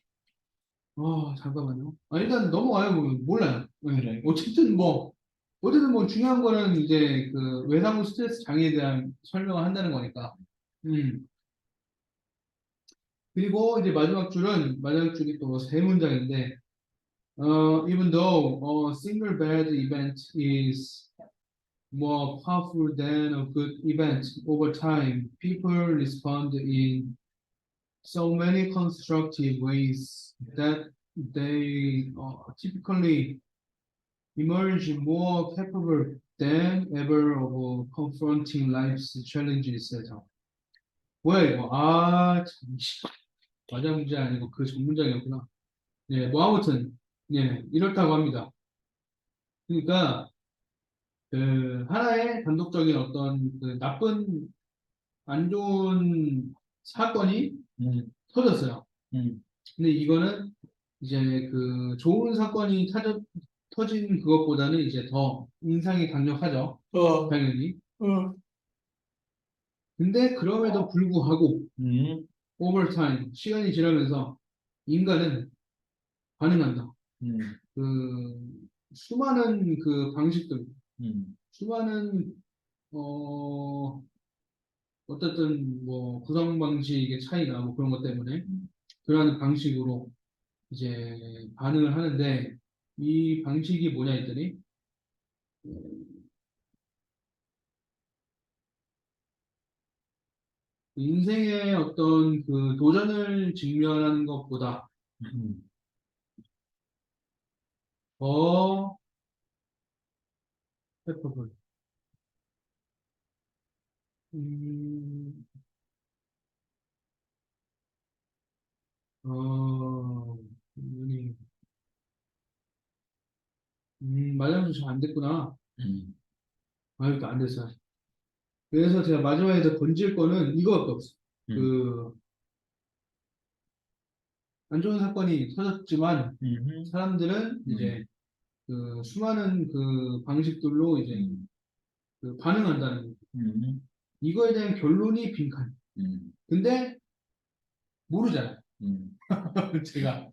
잠깐만요. 일단 넘어가요. 뭐, 몰라요. 네. 그래. 어쨌든 뭐 중요한 거는 이제 그 외상후 스트레스 장애에 대한 설명을 한다는 거니까. 음. 그리고 이제 마지막 줄이 또 세 문장인데, even though a single bad event is more powerful than a good event over time, people respond in so many constructive ways that they typically emerge more capable than ever of confronting life's challenges. 해서. 뭐야 이거? 참. 맞아 문제 아니고 그 전문장이었구나. 예, 뭐 아무튼 예, 이렇다고 합니다. 그러니까 그 하나의 단독적인 어떤 그 나쁜 안 좋은 사건이 음, 터졌어요. 음, 근데 이거는 이제 그 좋은 사건이 터진 그것보다는 이제 더 인상이 강력하죠. 어, 당연히. 어. 근데 그럼에도 불구하고 음, over time 시간이 지나면서 인간은 반응한다. 음, 그 수많은 그 방식들, 음, 수많은 어 어쨌든 뭐 구성 방식의 차이나 뭐 그런 것 때문에 그러한 방식으로 이제 반응을 하는데 이 방식이 뭐냐 했더니 인생의 어떤 그 도전을 직면하는 것보다 음. 더 페퍼블 음, 어, 눈이 말하면서 잘 안 됐구나. 음, 이거 안 됐어. 그래서 제가 마지막에 더 던질 거는 이거밖에 없어. 음, 그 안 좋은 사건이 터졌지만 음, 사람들은 음, 이제 그 수많은 그 방식들로 이제 음, 그 반응한다는 거. 음, 이거에 대한 결론이 빈칸. 음, 근데 모르잖아요. 음. 제가.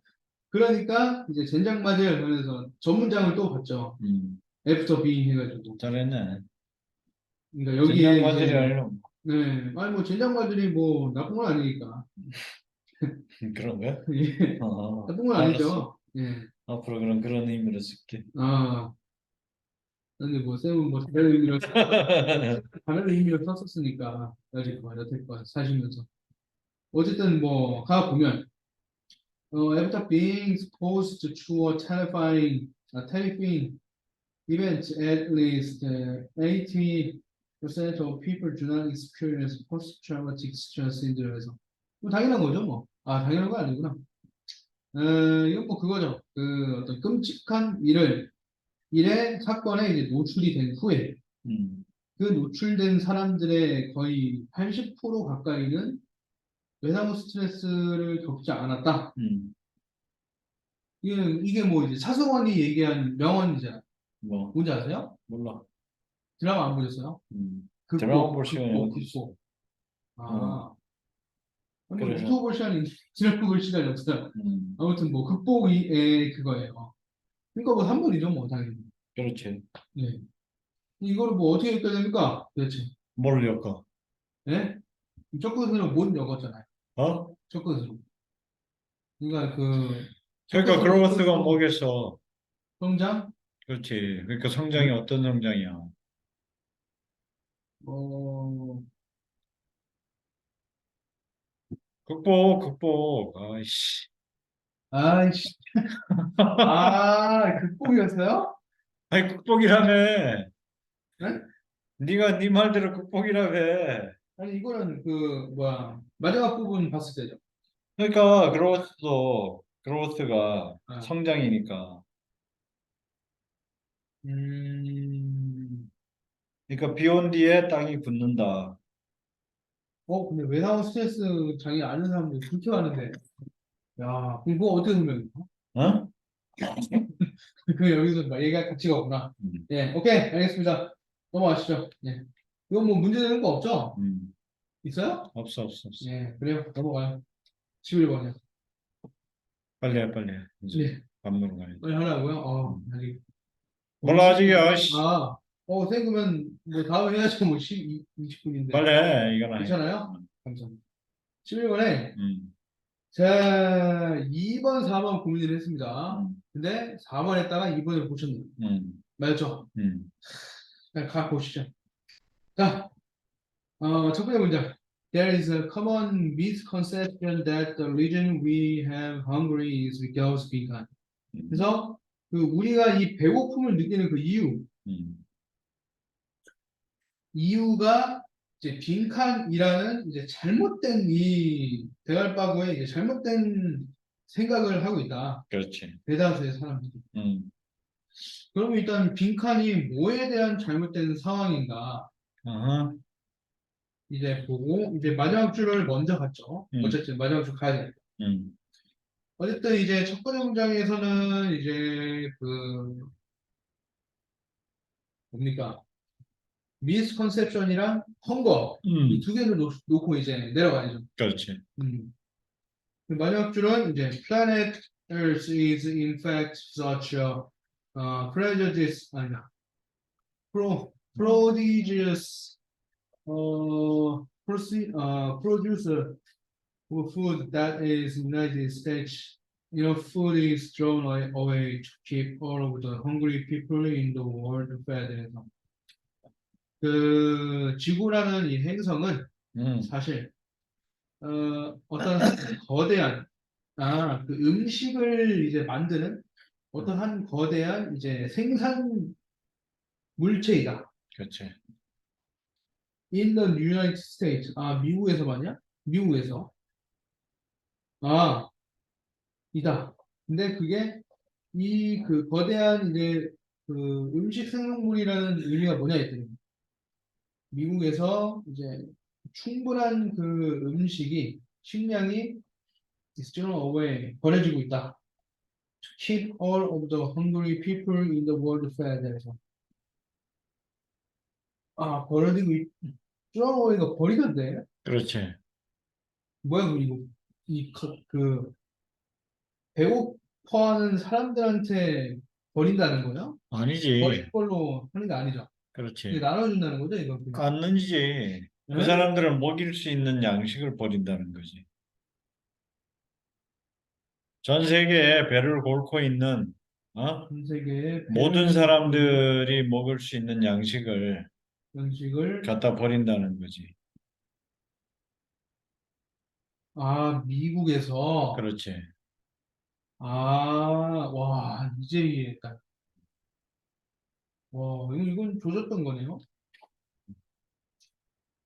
그러니까 이제 젠장 맞을 하면서 전문장을 또 봤죠. 음. 애프터 빙 해가지고. 잘했네. 그러니까 전장 여기에 맞으려 이제 하려면 네, 아니 뭐 젠장 맞으리 뭐 나쁜 건 아니니까. 그런 거야? 예, 나쁜 건 알았어. 아니죠. 예. 앞으로 그런 의미로 쓸게. 아, 근데 뭐 쌤은 뭐 다른 의미로 다른 의미로 썼었으니까 여태껏 사시면서 어쨌든 뭐 가 보면 after being exposed to a terrifying event, at least 80% of people do not experience post-traumatic stress syndrome에서 뭐 당연한 거죠 뭐. 아 당연한 거 아니구나. 이건 뭐 그거죠. 그 어떤 끔찍한 일의 사건에 이제 노출이 된 후에 그 노출된 사람들의 거의 80% 가까이는 외상후 스트레스를 겪지 않았다. 이게 뭐 이제 차승원이 얘기한 명언이잖아. 뭐, 뭔지 아세요? 몰라. 드라마 안 보셨어요? 드라마 극복, 볼 시간이 극복, 어디 있어? 극복. 어, 아, 아니 뭐 그래서, 유튜브 볼 시간이 드라마 볼 시간이 없어요. 아무튼 뭐 극복이 그거예요. 그러니까 뭐 3번이죠, 뭐 당연히. 그렇지. 네. 이거를 뭐 어떻게 읽어야 됩니까? 도대체. 뭘 엮어? 예? 첫 끝으로 못 적었잖아요. 어? 첫 끝으로. 그러니까 그 첫 그러니까 끝으로 그로스가 뭐겠어? 성장, 그렇지. 그러니까 성장이 어떤 성장이야? 어, 극복. 아이씨. 아이씨, 아, 극복이었어요? 아니, 극복이라며. 네? 네가 네 말대로 극복이라며. 아니 이거는 그 뭐야 마지막 부분 봤을 때죠. 그러니까 그로스가 아, 성장이니까. 음, 그러니까 비 온 뒤에 땅이 굳는다. 근데 외상후 스트레스 장애 아는 사람들 그렇게 많은데, 야, 그럼 그거 어떻게 설명해? 어? 그 여기서 막 얘기할 가치가 없구나. 음, 예, 오케이, 알겠습니다. 넘어가시죠. 예, 이건 뭐 문제되는 거 없죠? 음. 있어요? 없어. 예, 그래요. 넘어가요. 11번이요. 빨리 해. 이제 네, 밥 먹으러 가야지. 빨리 하라고요? 음. 아직. 몰라, 아직이야, 씨. 생그면 뭐 다음에 해야죠. 뭐 20분인데. 빨리 해, 이거나 해. 괜찮아요? 감사합니다. 11번에 음, 자, 2번, 4번 고민을 했습니다. 음, 근데 4번 했다가 2번을 고쳤네요. 음, 맞죠? 음. 자, 가 보시죠. 자, 첫 번째 문제. There is a common misconception that the reason we have hungry is because 빈칸. 그래서 그 우리가 이 배고픔을 느끼는 그 음. 이유가 이제 빈칸이라는 이제 잘못된 이 대갈바구에 이제 잘못된 생각을 하고 있다. 그렇지. 대다수의 사람들이. 음, 그럼 일단 빈칸이 뭐에 대한 잘못된 상황인가 어허, 이제 보고 이제 마지막 줄을 먼저 갔죠. 음, 어쨌든 마지막 줄 가야 돼. 음, 어쨌든 이제 첫 번째 문장에서는 이제 그 뭡니까 미스컨셉션이랑 헝거 이 음. 두 개를 놓고 이제 내려가야죠. 그렇지. 음. 그 마지막 줄은 이제 planet Earth is in fact such a prodigious 아니야 prodigious producer of food that is United States. Food is thrown away to keep all of the hungry people in the world fed. 해서 그 지구라는 이 행성은 음, 사실 어떤 한 거대한 그 음식을 이제 만드는 어떤 한 거대한 이제 생산 물체이다. 그렇지. In the United States. 미국에서 말이야? 미국에서. 아, 이다. 근데 그게 이 그 거대한 이제 그 음식 생산물이라는 의미가 뭐냐 했더니 미국에서 이제 충분한 그 식량이 is thrown away 버려지고 있다. To keep all of the hungry people in the world fed. 해서 버려지고 thrown away가 버리던데 그렇지. 뭐야 그리고 그 배고파하는 사람들한테 버린다는 거죠? 아니지. 버릴 걸로 하는 게 아니죠. 이게 그렇지. 나눠준다는 거죠, 이거 그냥. 않는지. 그 네? 사람들은 먹일 수 있는 양식을 버린다는 거지. 전 세계에 배를 곪고 있는 전 세계의 모든 사람들이 먹을 수 있는 양식을 양식을 갖다 버린다는 거지. 미국에서 그렇지. 와 이제 이해했다. 와 이건 조졌던 거네요.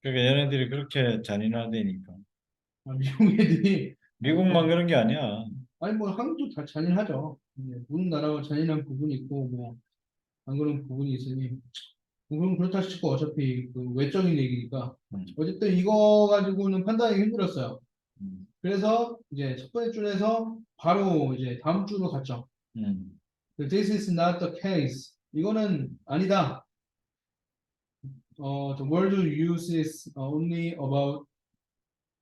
그러니까 얘네들이 그렇게 잔인하다니까. 미국 애들이 미국만 그런 게 아니야. 아니 뭐 한국도 다 잔인하죠. 모든 나라가 잔인한 부분이 있고 뭐 안 그런 부분이 있으니 뭐 그럼 그렇다 치고 어차피 그 외적인 얘기니까 음, 어쨌든 이거 가지고는 판단하기 힘들었어요. 음, 그래서 이제 첫 번째 줄에서 바로 이제 다음 줄로 갔죠. 음. This is not the case. 이거는 아니다. The word used is only about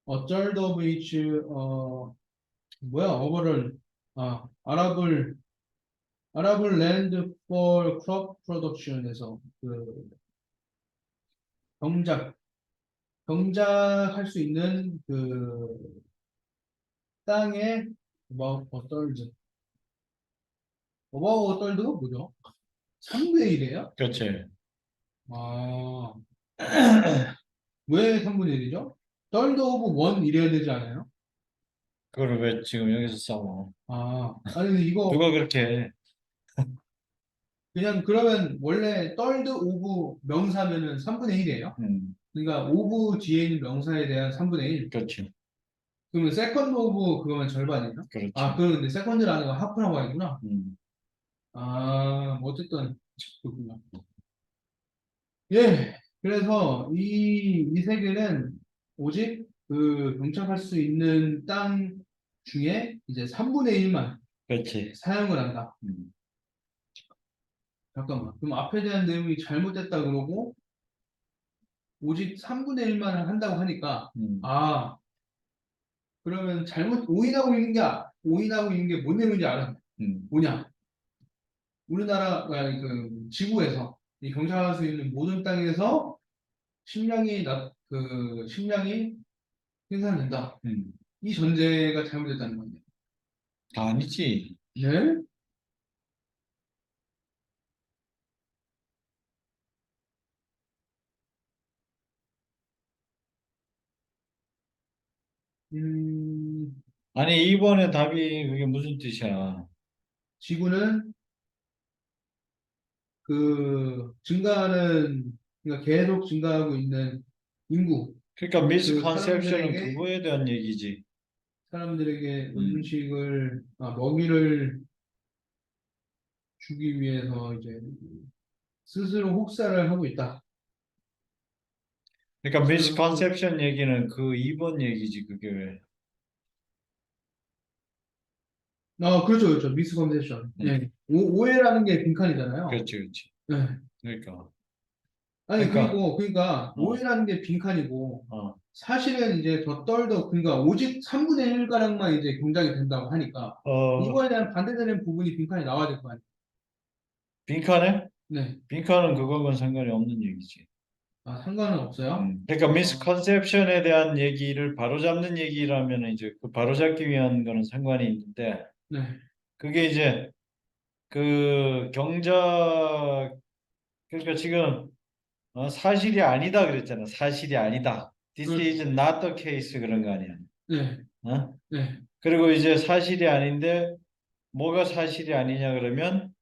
a third of each overall 아랍을 land for crop production에서 그 경작 경작할 수 있는 그 땅의 about a third about a third가 뭐죠? 3분의 1이에요? 그렇지. 아, 왜 3분의 1이죠? third of 1 이래야 되지 않아요? 그걸 왜 지금 여기서 싸워? 아니 근데 이거 누가 그렇게 해? 그냥 그러면 원래 third of 명사면은 3분의 1이에요? 그러니까 of 뒤에 있는 명사에 대한 3분의 1. 그렇지. 그러면 second of 그거면 절반이에요? 그렇지. 그건 근데 second를 아니고 half라고 하겠구나. 음. 뭐 어쨌든 그렇구나. 예. 그래서 이 세계는 오직 그 경작할 수 있는 땅 중에 이제 3분의 1만 그렇지. 사용을 한다. 음. 잠깐만. 그럼 앞에 대한 내용이 잘못됐다 그러고 오직 3분의 1만 한다고 하니까 음. 그러면 오인하고 있는 게 뭔 내용인지 알아? 뭐냐? 우리나라 그 지구에서 이 경작할 수 있는 모든 땅에서 식량이 생산된다. 이 전제가 잘못됐다는 건데. 아니지. 네? 음, 아니, 이번에 답이 그게 무슨 뜻이야? 지구는 그러니까 계속 증가하고 있는 인구, 그러니까 그 미스컨셉션은 그거에 대한 얘기지. 사람들에게 먹이를 주기 위해서 이제 스스로 혹사를 하고 있다. 그러니까 스스로 미스컨셉션 얘기는 그 2번 얘기지, 그게 왜. 그렇죠, 그렇죠. 미스컨셉션. 음. 네. 오해라는 게 빈칸이잖아요. 그렇지, 그렇지. 네. 그러니까. 아니, 그러니까, 그러니까, 어, 오해라는 게 빈칸이고, 어. 사실은 이제 그러니까, 오직 3분의 1가량만 이제 경작이 된다고 하니까, 어, 이거에 대한 반대되는 부분이 빈칸이 나와야 될 거 아니에요. 빈칸에? 네. 빈칸은 그거하고는 상관이 없는 얘기지. 상관은 없어요. 그러니까 미스컨셉션에 대한 얘기를 바로잡는 얘기라면 이제 그 바로잡기 위한 거는 상관이 있는데, 네. 그게 이제 그 경작, 그러니까 지금 사실이 아니다 그랬잖아. 사실이 아니다. This 그, is not the case 그런 거 아니야. 네. 어? 네. 그리고 이제 사실이 아닌데 뭐가 사실이 아니냐 그러면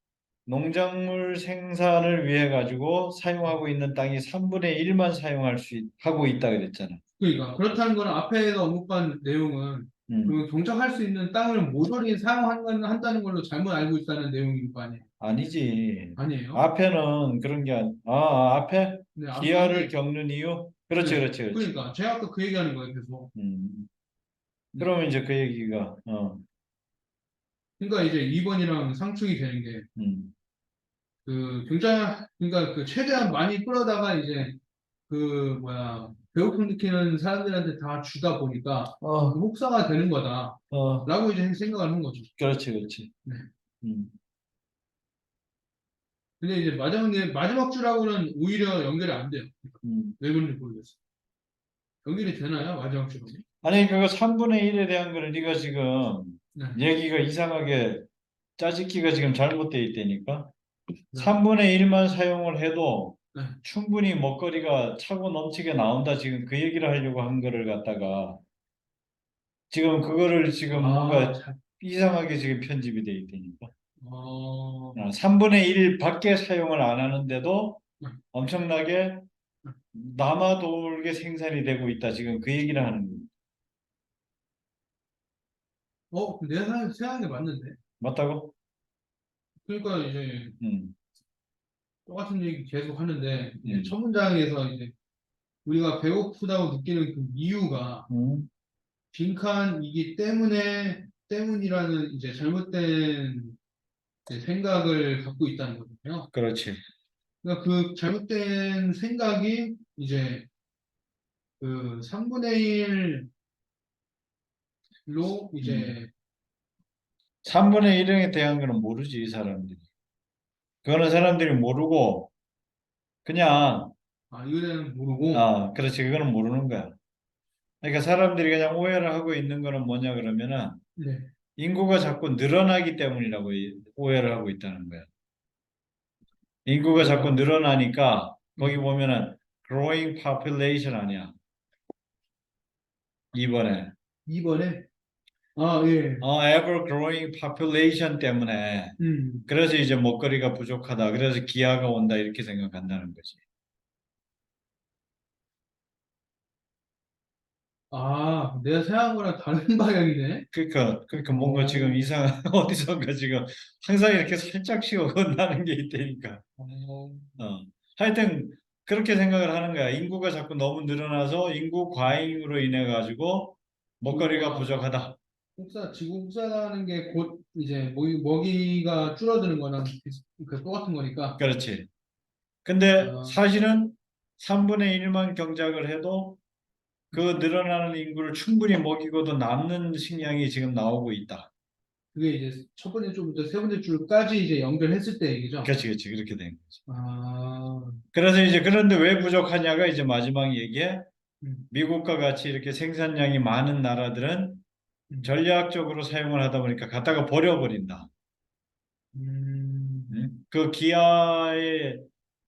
농작물 생산을 위해 가지고 사용하고 있는 땅이 3분의 1만 하고 있다 그랬잖아. 그러니까, 그렇다는 거는 앞에서 언급한 내용은, 음. 그 경작할 수 있는 땅을 모조리 한다는 걸로 잘못 알고 있다는 내용일 거 아니에요. 아니지. 아니에요? 앞에는 그런 게 앞에 네, 기아를 앞에, 겪는 이유? 그렇지, 네. 그렇지, 그렇지. 그러니까, 제가 아까 그 얘기하는 거예요, 계속. 음. 네. 그러면 이제 그 얘기가 그러니까 이제 2번이랑 상충이 되는 게, 음. 그러니까 최대한 많이 끌어다가 이제 배고픔 느끼는 사람들한테 다 주다 보니까 어, 혹사가 되는 어, 거다라고 이제 생각을 한 거죠. 그렇지, 그렇지. 네. 음. 근데 이제 마지막 줄하고는 오히려 연결이 안 돼요. 음. 왜 그런지 모르겠어요. 연결이 되나요? 마지막 줄하고? 아니, 그거 3분의 1에 대한 거를 네가 지금 네. 얘기가 이상하게 짜집기가 지금 잘못되어 있다니까. 네. 3분의 1만 사용을 해도 네. 충분히 먹거리가 차고 넘치게 나온다. 지금 그 얘기를 하려고 한 거를 갖다가 지금 그거를 지금 아, 뭔가 이상하게 지금 편집이 돼 있다니까. 어, 3분의 1 밖에 사용을 안 하는데도 네. 엄청나게 남아 돌게 생산이 되고 있다. 지금 그 얘기를 하는 거예요. 내가 생각한 게 맞는데. 맞다고? 그러니까 이제 음, 똑같은 얘기 계속 하는데, 이제 음, 첫 문장에서 이제 우리가 배고프다고 느끼는 그 이유가 음. 빈칸이기 때문이라는 이제 잘못된 이제 생각을 갖고 있다는 거거든요. 그렇지. 그러니까 그 잘못된 생각이 이제 그 3분의 1로 음. 이제 3분의 1에 대한 거는 모르지, 이 사람들이. 그거는 사람들이 모르고 그냥 이거는 모르고, 그렇지. 그거는 모르는 거야. 그러니까 사람들이 그냥 오해를 하고 있는 거는 뭐냐 그러면은 네. 인구가 자꾸 늘어나기 때문이라고 오해를 하고 있다는 거야. 인구가 자꾸 어, 늘어나니까 거기 네. 보면은 growing population 아니야. 이번에 2번에, 예. ever growing population 때문에 음. 그래서 이제 먹거리가 부족하다. 그래서 기아가 온다 이렇게 생각한다는 거지. 내가 생각한 거랑 다른 방향이네. 그러니까 뭔가 지금 어, 이상한 어디선가 지금 항상 이렇게 살짝씩 어긋나는 게 있다니까. 어, 어. 하여튼 그렇게 생각을 하는 거야. 인구가 자꾸 너무 늘어나서 인구 과잉으로 인해 가지고 먹거리가 지구가 부족하다. 지구 복사하는 게 곧 이제 먹이가 줄어드는 거랑 똑같은 거니까. 그렇지. 근데 아, 사실은 3분의 1만 경작을 해도 그 늘어나는 인구를 충분히 먹이고도 남는 식량이 지금 나오고 있다. 그게 이제 첫 번째 줄부터 세 번째 줄까지 이제 연결했을 때 얘기죠. 그렇지, 그렇지. 그렇게 된 거지. 아, 그래서 이제 그런데 왜 부족하냐가 이제 마지막 얘기에 음, 미국과 같이 이렇게 생산량이 많은 나라들은 음, 전략적으로 사용을 하다 보니까 갖다가 버려버린다. 그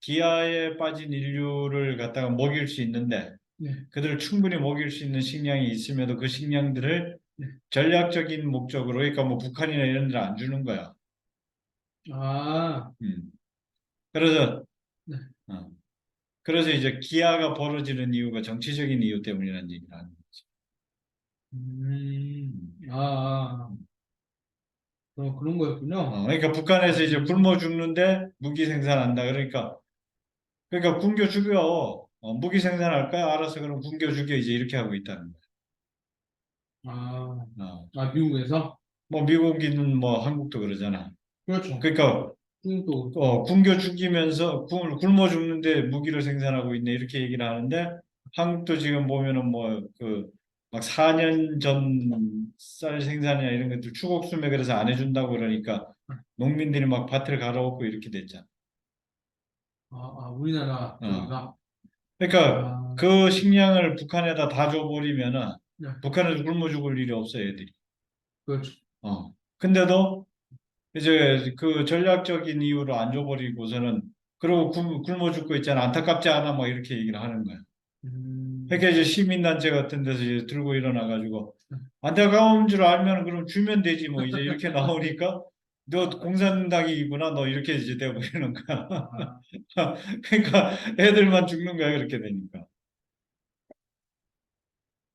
기아에 빠진 인류를 갖다가 먹일 수 있는데 네, 그들을 충분히 먹일 수 있는 식량이 있음에도 그 식량들을 네. 전략적인 목적으로 그러니까 뭐 북한이나 이런 데는 안 주는 거야. 아, 음. 그래서 네. 어. 그래서 이제 기아가 벌어지는 이유가 정치적인 이유 때문이라는 얘기를 하는 거지. 음, 음. 아, 아, 그런 거였군요. 그러니까 북한에서 이제 음, 굶어 죽는데 무기 생산한다. 그러니까 굶겨 죽여. 무기 생산할 거야? 알아서 그럼 굶겨 죽여 이제 이렇게 하고 있다는 아, 거야. 미국에서? 뭐 미국이든 뭐 한국도 그러잖아. 그렇죠. 그러니까 중국도 그렇고. 굶겨 죽이면서 굶어 죽는데 무기를 생산하고 있네 이렇게 얘기를 하는데 한국도 지금 보면은 뭐 그 막 4년 전 쌀 생산이나 이런 것들 추곡수매 그래서 안 해준다고 그러니까 농민들이 막 밭을 갈아엎고 이렇게 됐잖아. 우리나라 어. 쪽이가. 그러니까 아, 그 식량을 북한에다 다 줘버리면은 네, 북한에서 굶어 죽을 일이 없어 애들이. 그렇죠. 근데도 이제 그 전략적인 이유로 안 줘버리고서는 그러고 굶어 죽고 있잖아. 안타깝지 않아? 뭐 이렇게 얘기를 하는 거야. 음, 그러니까 이제 시민단체 같은 데서 이제 들고 일어나가지고 안타까운 줄 알면 그럼 주면 되지 뭐 이제 이렇게 나오니까 너 공산당이구나 너 이렇게 이제 돼버리는 거야. 아, 그러니까 애들만 죽는 거야 그렇게 되니까.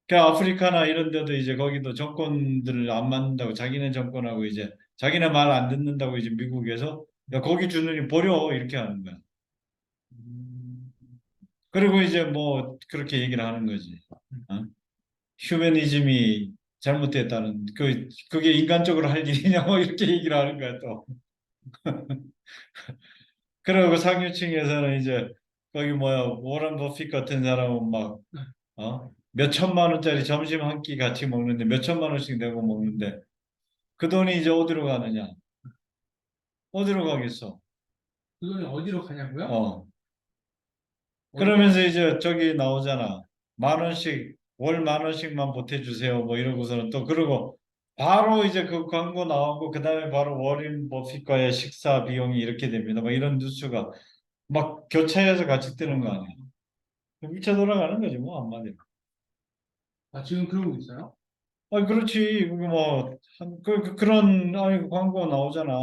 그 아프리카나 이런 데도 이제 거기도 정권들을 안 맞는다고 자기네 정권하고 이제 자기네 말 안 듣는다고 이제 미국에서 야 거기 주느니 버려 이렇게 하는 거야. 음, 그리고 이제 뭐 그렇게 얘기를 하는 거지. 어? 휴머니즘이 잘못됐다는 그게 인간적으로 할 일이냐 뭐 이렇게 얘기를 하는 거야 또. 그리고 상류층에서는 이제 거기 뭐야 워런 버핏 같은 사람은 막 몇 천만 원짜리 점심 한 끼 같이 먹는데 몇 천만 원씩 내고 먹는데 그 돈이 이제 어디로 가느냐? 어디로 가겠어? 그 돈이 어디로 가냐고요? 어. 어디로? 그러면서 이제 저기 나오잖아. 만 원씩 월 만 원씩만 보태주세요. 뭐 이러고서는 또 그러고 바로 이제 그 광고 나오고 그다음에 바로 워렌 버핏과의 식사 비용이 이렇게 됩니다. 막 이런 뉴스가 막 교차해서 같이 뜨는 거 아니에요. 미쳐 돌아가는 거지 뭐 한마디로. 아, 지금 그러고 있어요? 아 그렇지. 그게 뭐 그런 아니 광고 나오잖아.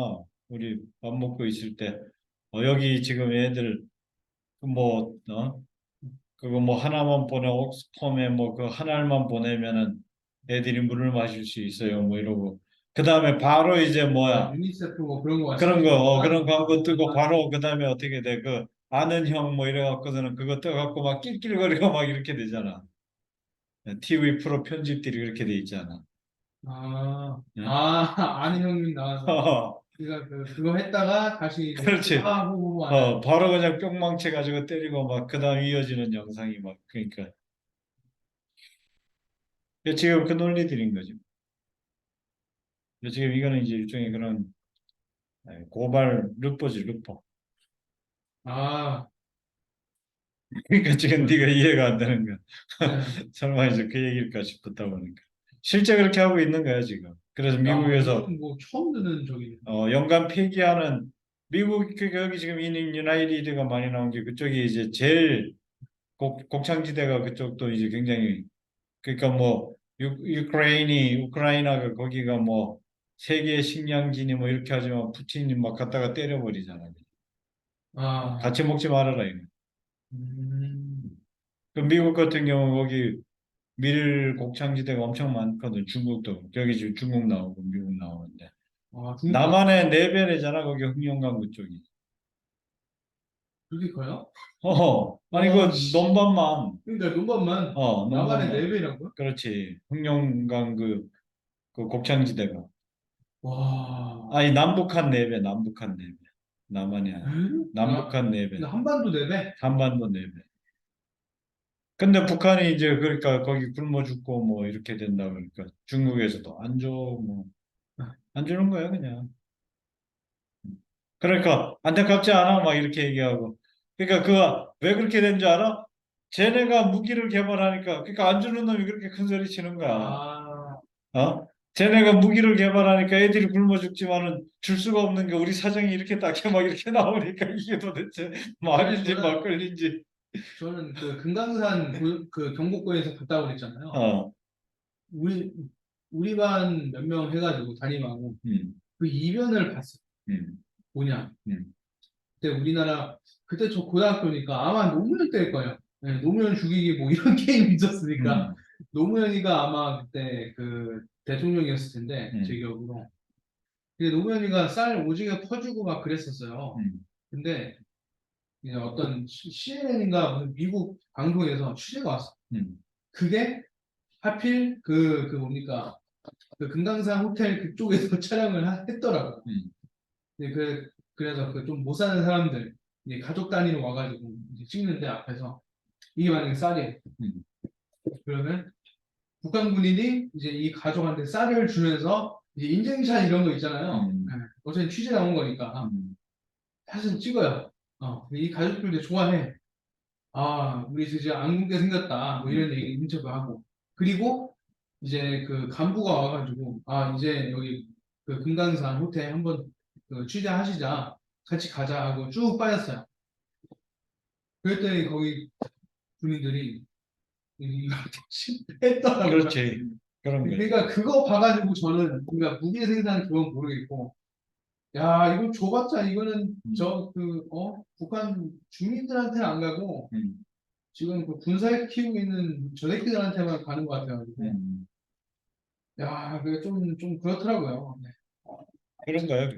우리 밥 먹고 있을 때 여기 지금 애들 그뭐 그거 뭐 하나만 보내 옥스펌에 뭐 그 한 알만 보내면은 애들이 물을 마실 수 있어요. 뭐 이러고 그 다음에 바로 이제 아, 뭐야 유니세프 뭐 그런 거 그런 거 말씀하시는 거구나. 그런 광고 뜨고 바로 그 다음에 어떻게 돼 그 아는 형 뭐 이래 갖고서는 그거 떠갖고 막 낄낄거리고 막 이렇게 되잖아. TV 프로 편집들이 그렇게 돼 있잖아. 예? 아는 형님 나와서. 그러니까 그거 했다가 다시 이제 그렇지. 후보 하는. 바로 그냥 뿅망치 가지고 때리고 막 그다음 이어지는 영상이 막 그러니까 지금 그 논리들인 거죠. 지금 이거는 이제 일종의 그런 고발 르포지 르포. 아, 그러니까 지금 네가 이해가 안 되는 거야. 네. 설마 이제 그 얘기일까 싶었다 보니까 실제 그렇게 하고 있는 거야 지금. 그래서 야, 미국에서 이건 뭐 처음 듣는 적이. 연간 폐기하는 미국 여기 지금 이닝 유나이티드가 많이 나온 게 그쪽이 이제 제일 곡창지대가 그쪽도 이제 굉장히 그러니까 뭐 우크라이나가 거기가 뭐 세계 식량진이 뭐 이렇게 하지만 푸틴이 막 갖다가 때려버리잖아. 아, 같이 먹지 말아라 이거. 음. 그 미국 같은 경우 거기 밀 곡창지대가 엄청 많거든. 중국도 여기 지금 중국 나오고 미국 나오는데 중국 남한의 네 배래잖아 거기 흑룡강 그쪽이. 그렇게 커요? 아니 그 씨. 논반만 그러니까 논반만 남한의 논반만 4배라고요? 그렇지 흑룡강 그 곡창지대가 와, 아니 남북한 네 배 남북한 네 배 남한이 아니야 에? 남북한 네 배 근데 한반도 4배? 한반도 네 배 근데 북한이 이제 그러니까 거기 굶어 죽고 뭐 이렇게 된다 그러니까 중국에서도 안 줘 뭐 안 주는 거야 그냥 그러니까 안타깝지 않아 막 이렇게 얘기하고 그러니까 그가 왜 그렇게 된 줄 알아? 쟤네가 무기를 개발하니까 그러니까 안 주는 놈이 그렇게 큰 소리 치는 거야 아, 어? 쟤네가 무기를 개발하니까 애들이 굶어 죽지만은 줄 수가 없는 게 우리 사정이 이렇게 딱해 막 이렇게 나오니까 이게 도대체 아니, 말인지 막걸리인지 저는 그 금강산 그 경복궁에서 갔다 그랬잖아요. 어, 우리, 우리 반 몇 명 해가지고 담임하고 음, 그 이변을 봤어요. 음, 뭐냐. 음, 그때 우리나라, 그때 저 고등학교니까 아마 노무현 때일 거예요. 네, 노무현 죽이기 뭐 이런 게임이 있었으니까. 음, 노무현이가 아마 그때 그 대통령이었을 텐데, 제 음, 기억으로. 근데 노무현이가 쌀 오지게 퍼주고 막 그랬었어요. 음, 근데 이제 어떤 CNN인가 무슨 미국 방송에서 취재가 왔어. 음, 그게 하필 그 뭡니까 그 금강산 호텔 그쪽에서 촬영을 했더라고요. 음, 근데 그래서 그 좀 못 사는 사람들 이제 가족 단위로 와가지고 이제 찍는데 앞에서 이게 만약에 쌀이에요. 음, 그러면 북한 군인이 이제 이 가족한테 쌀을 주면서 이제 인증샷 이런 거 있잖아요. 네. 어차피 취재 나온 거니까 음, 사진 찍어요. 이 가족들도 좋아해. 우리 진짜 안 굶게 생겼다. 뭐 이런 얘기 인터뷰하고. 그리고 이제 그 간부가 와가지고, 이제 여기 그 금강산 호텔 한번 그 취재하시자. 같이 가자 하고 쭉 빠졌어요. 그랬더니 거기 군인들이 이거 실패했더라고요. 그렇지 그런 거지 그러니까 그거 봐가지고 저는 그러니까 무기 생산 그건 모르겠고, 야, 이거 줘봤자 이거는 음, 북한 주민들한테는 안 가고 음, 지금 그 군사에 키우고 있는 저 새끼들한테만 가는 것 같아가지고, 음. 야, 그게 좀 그렇더라고요. 네. 그런 거야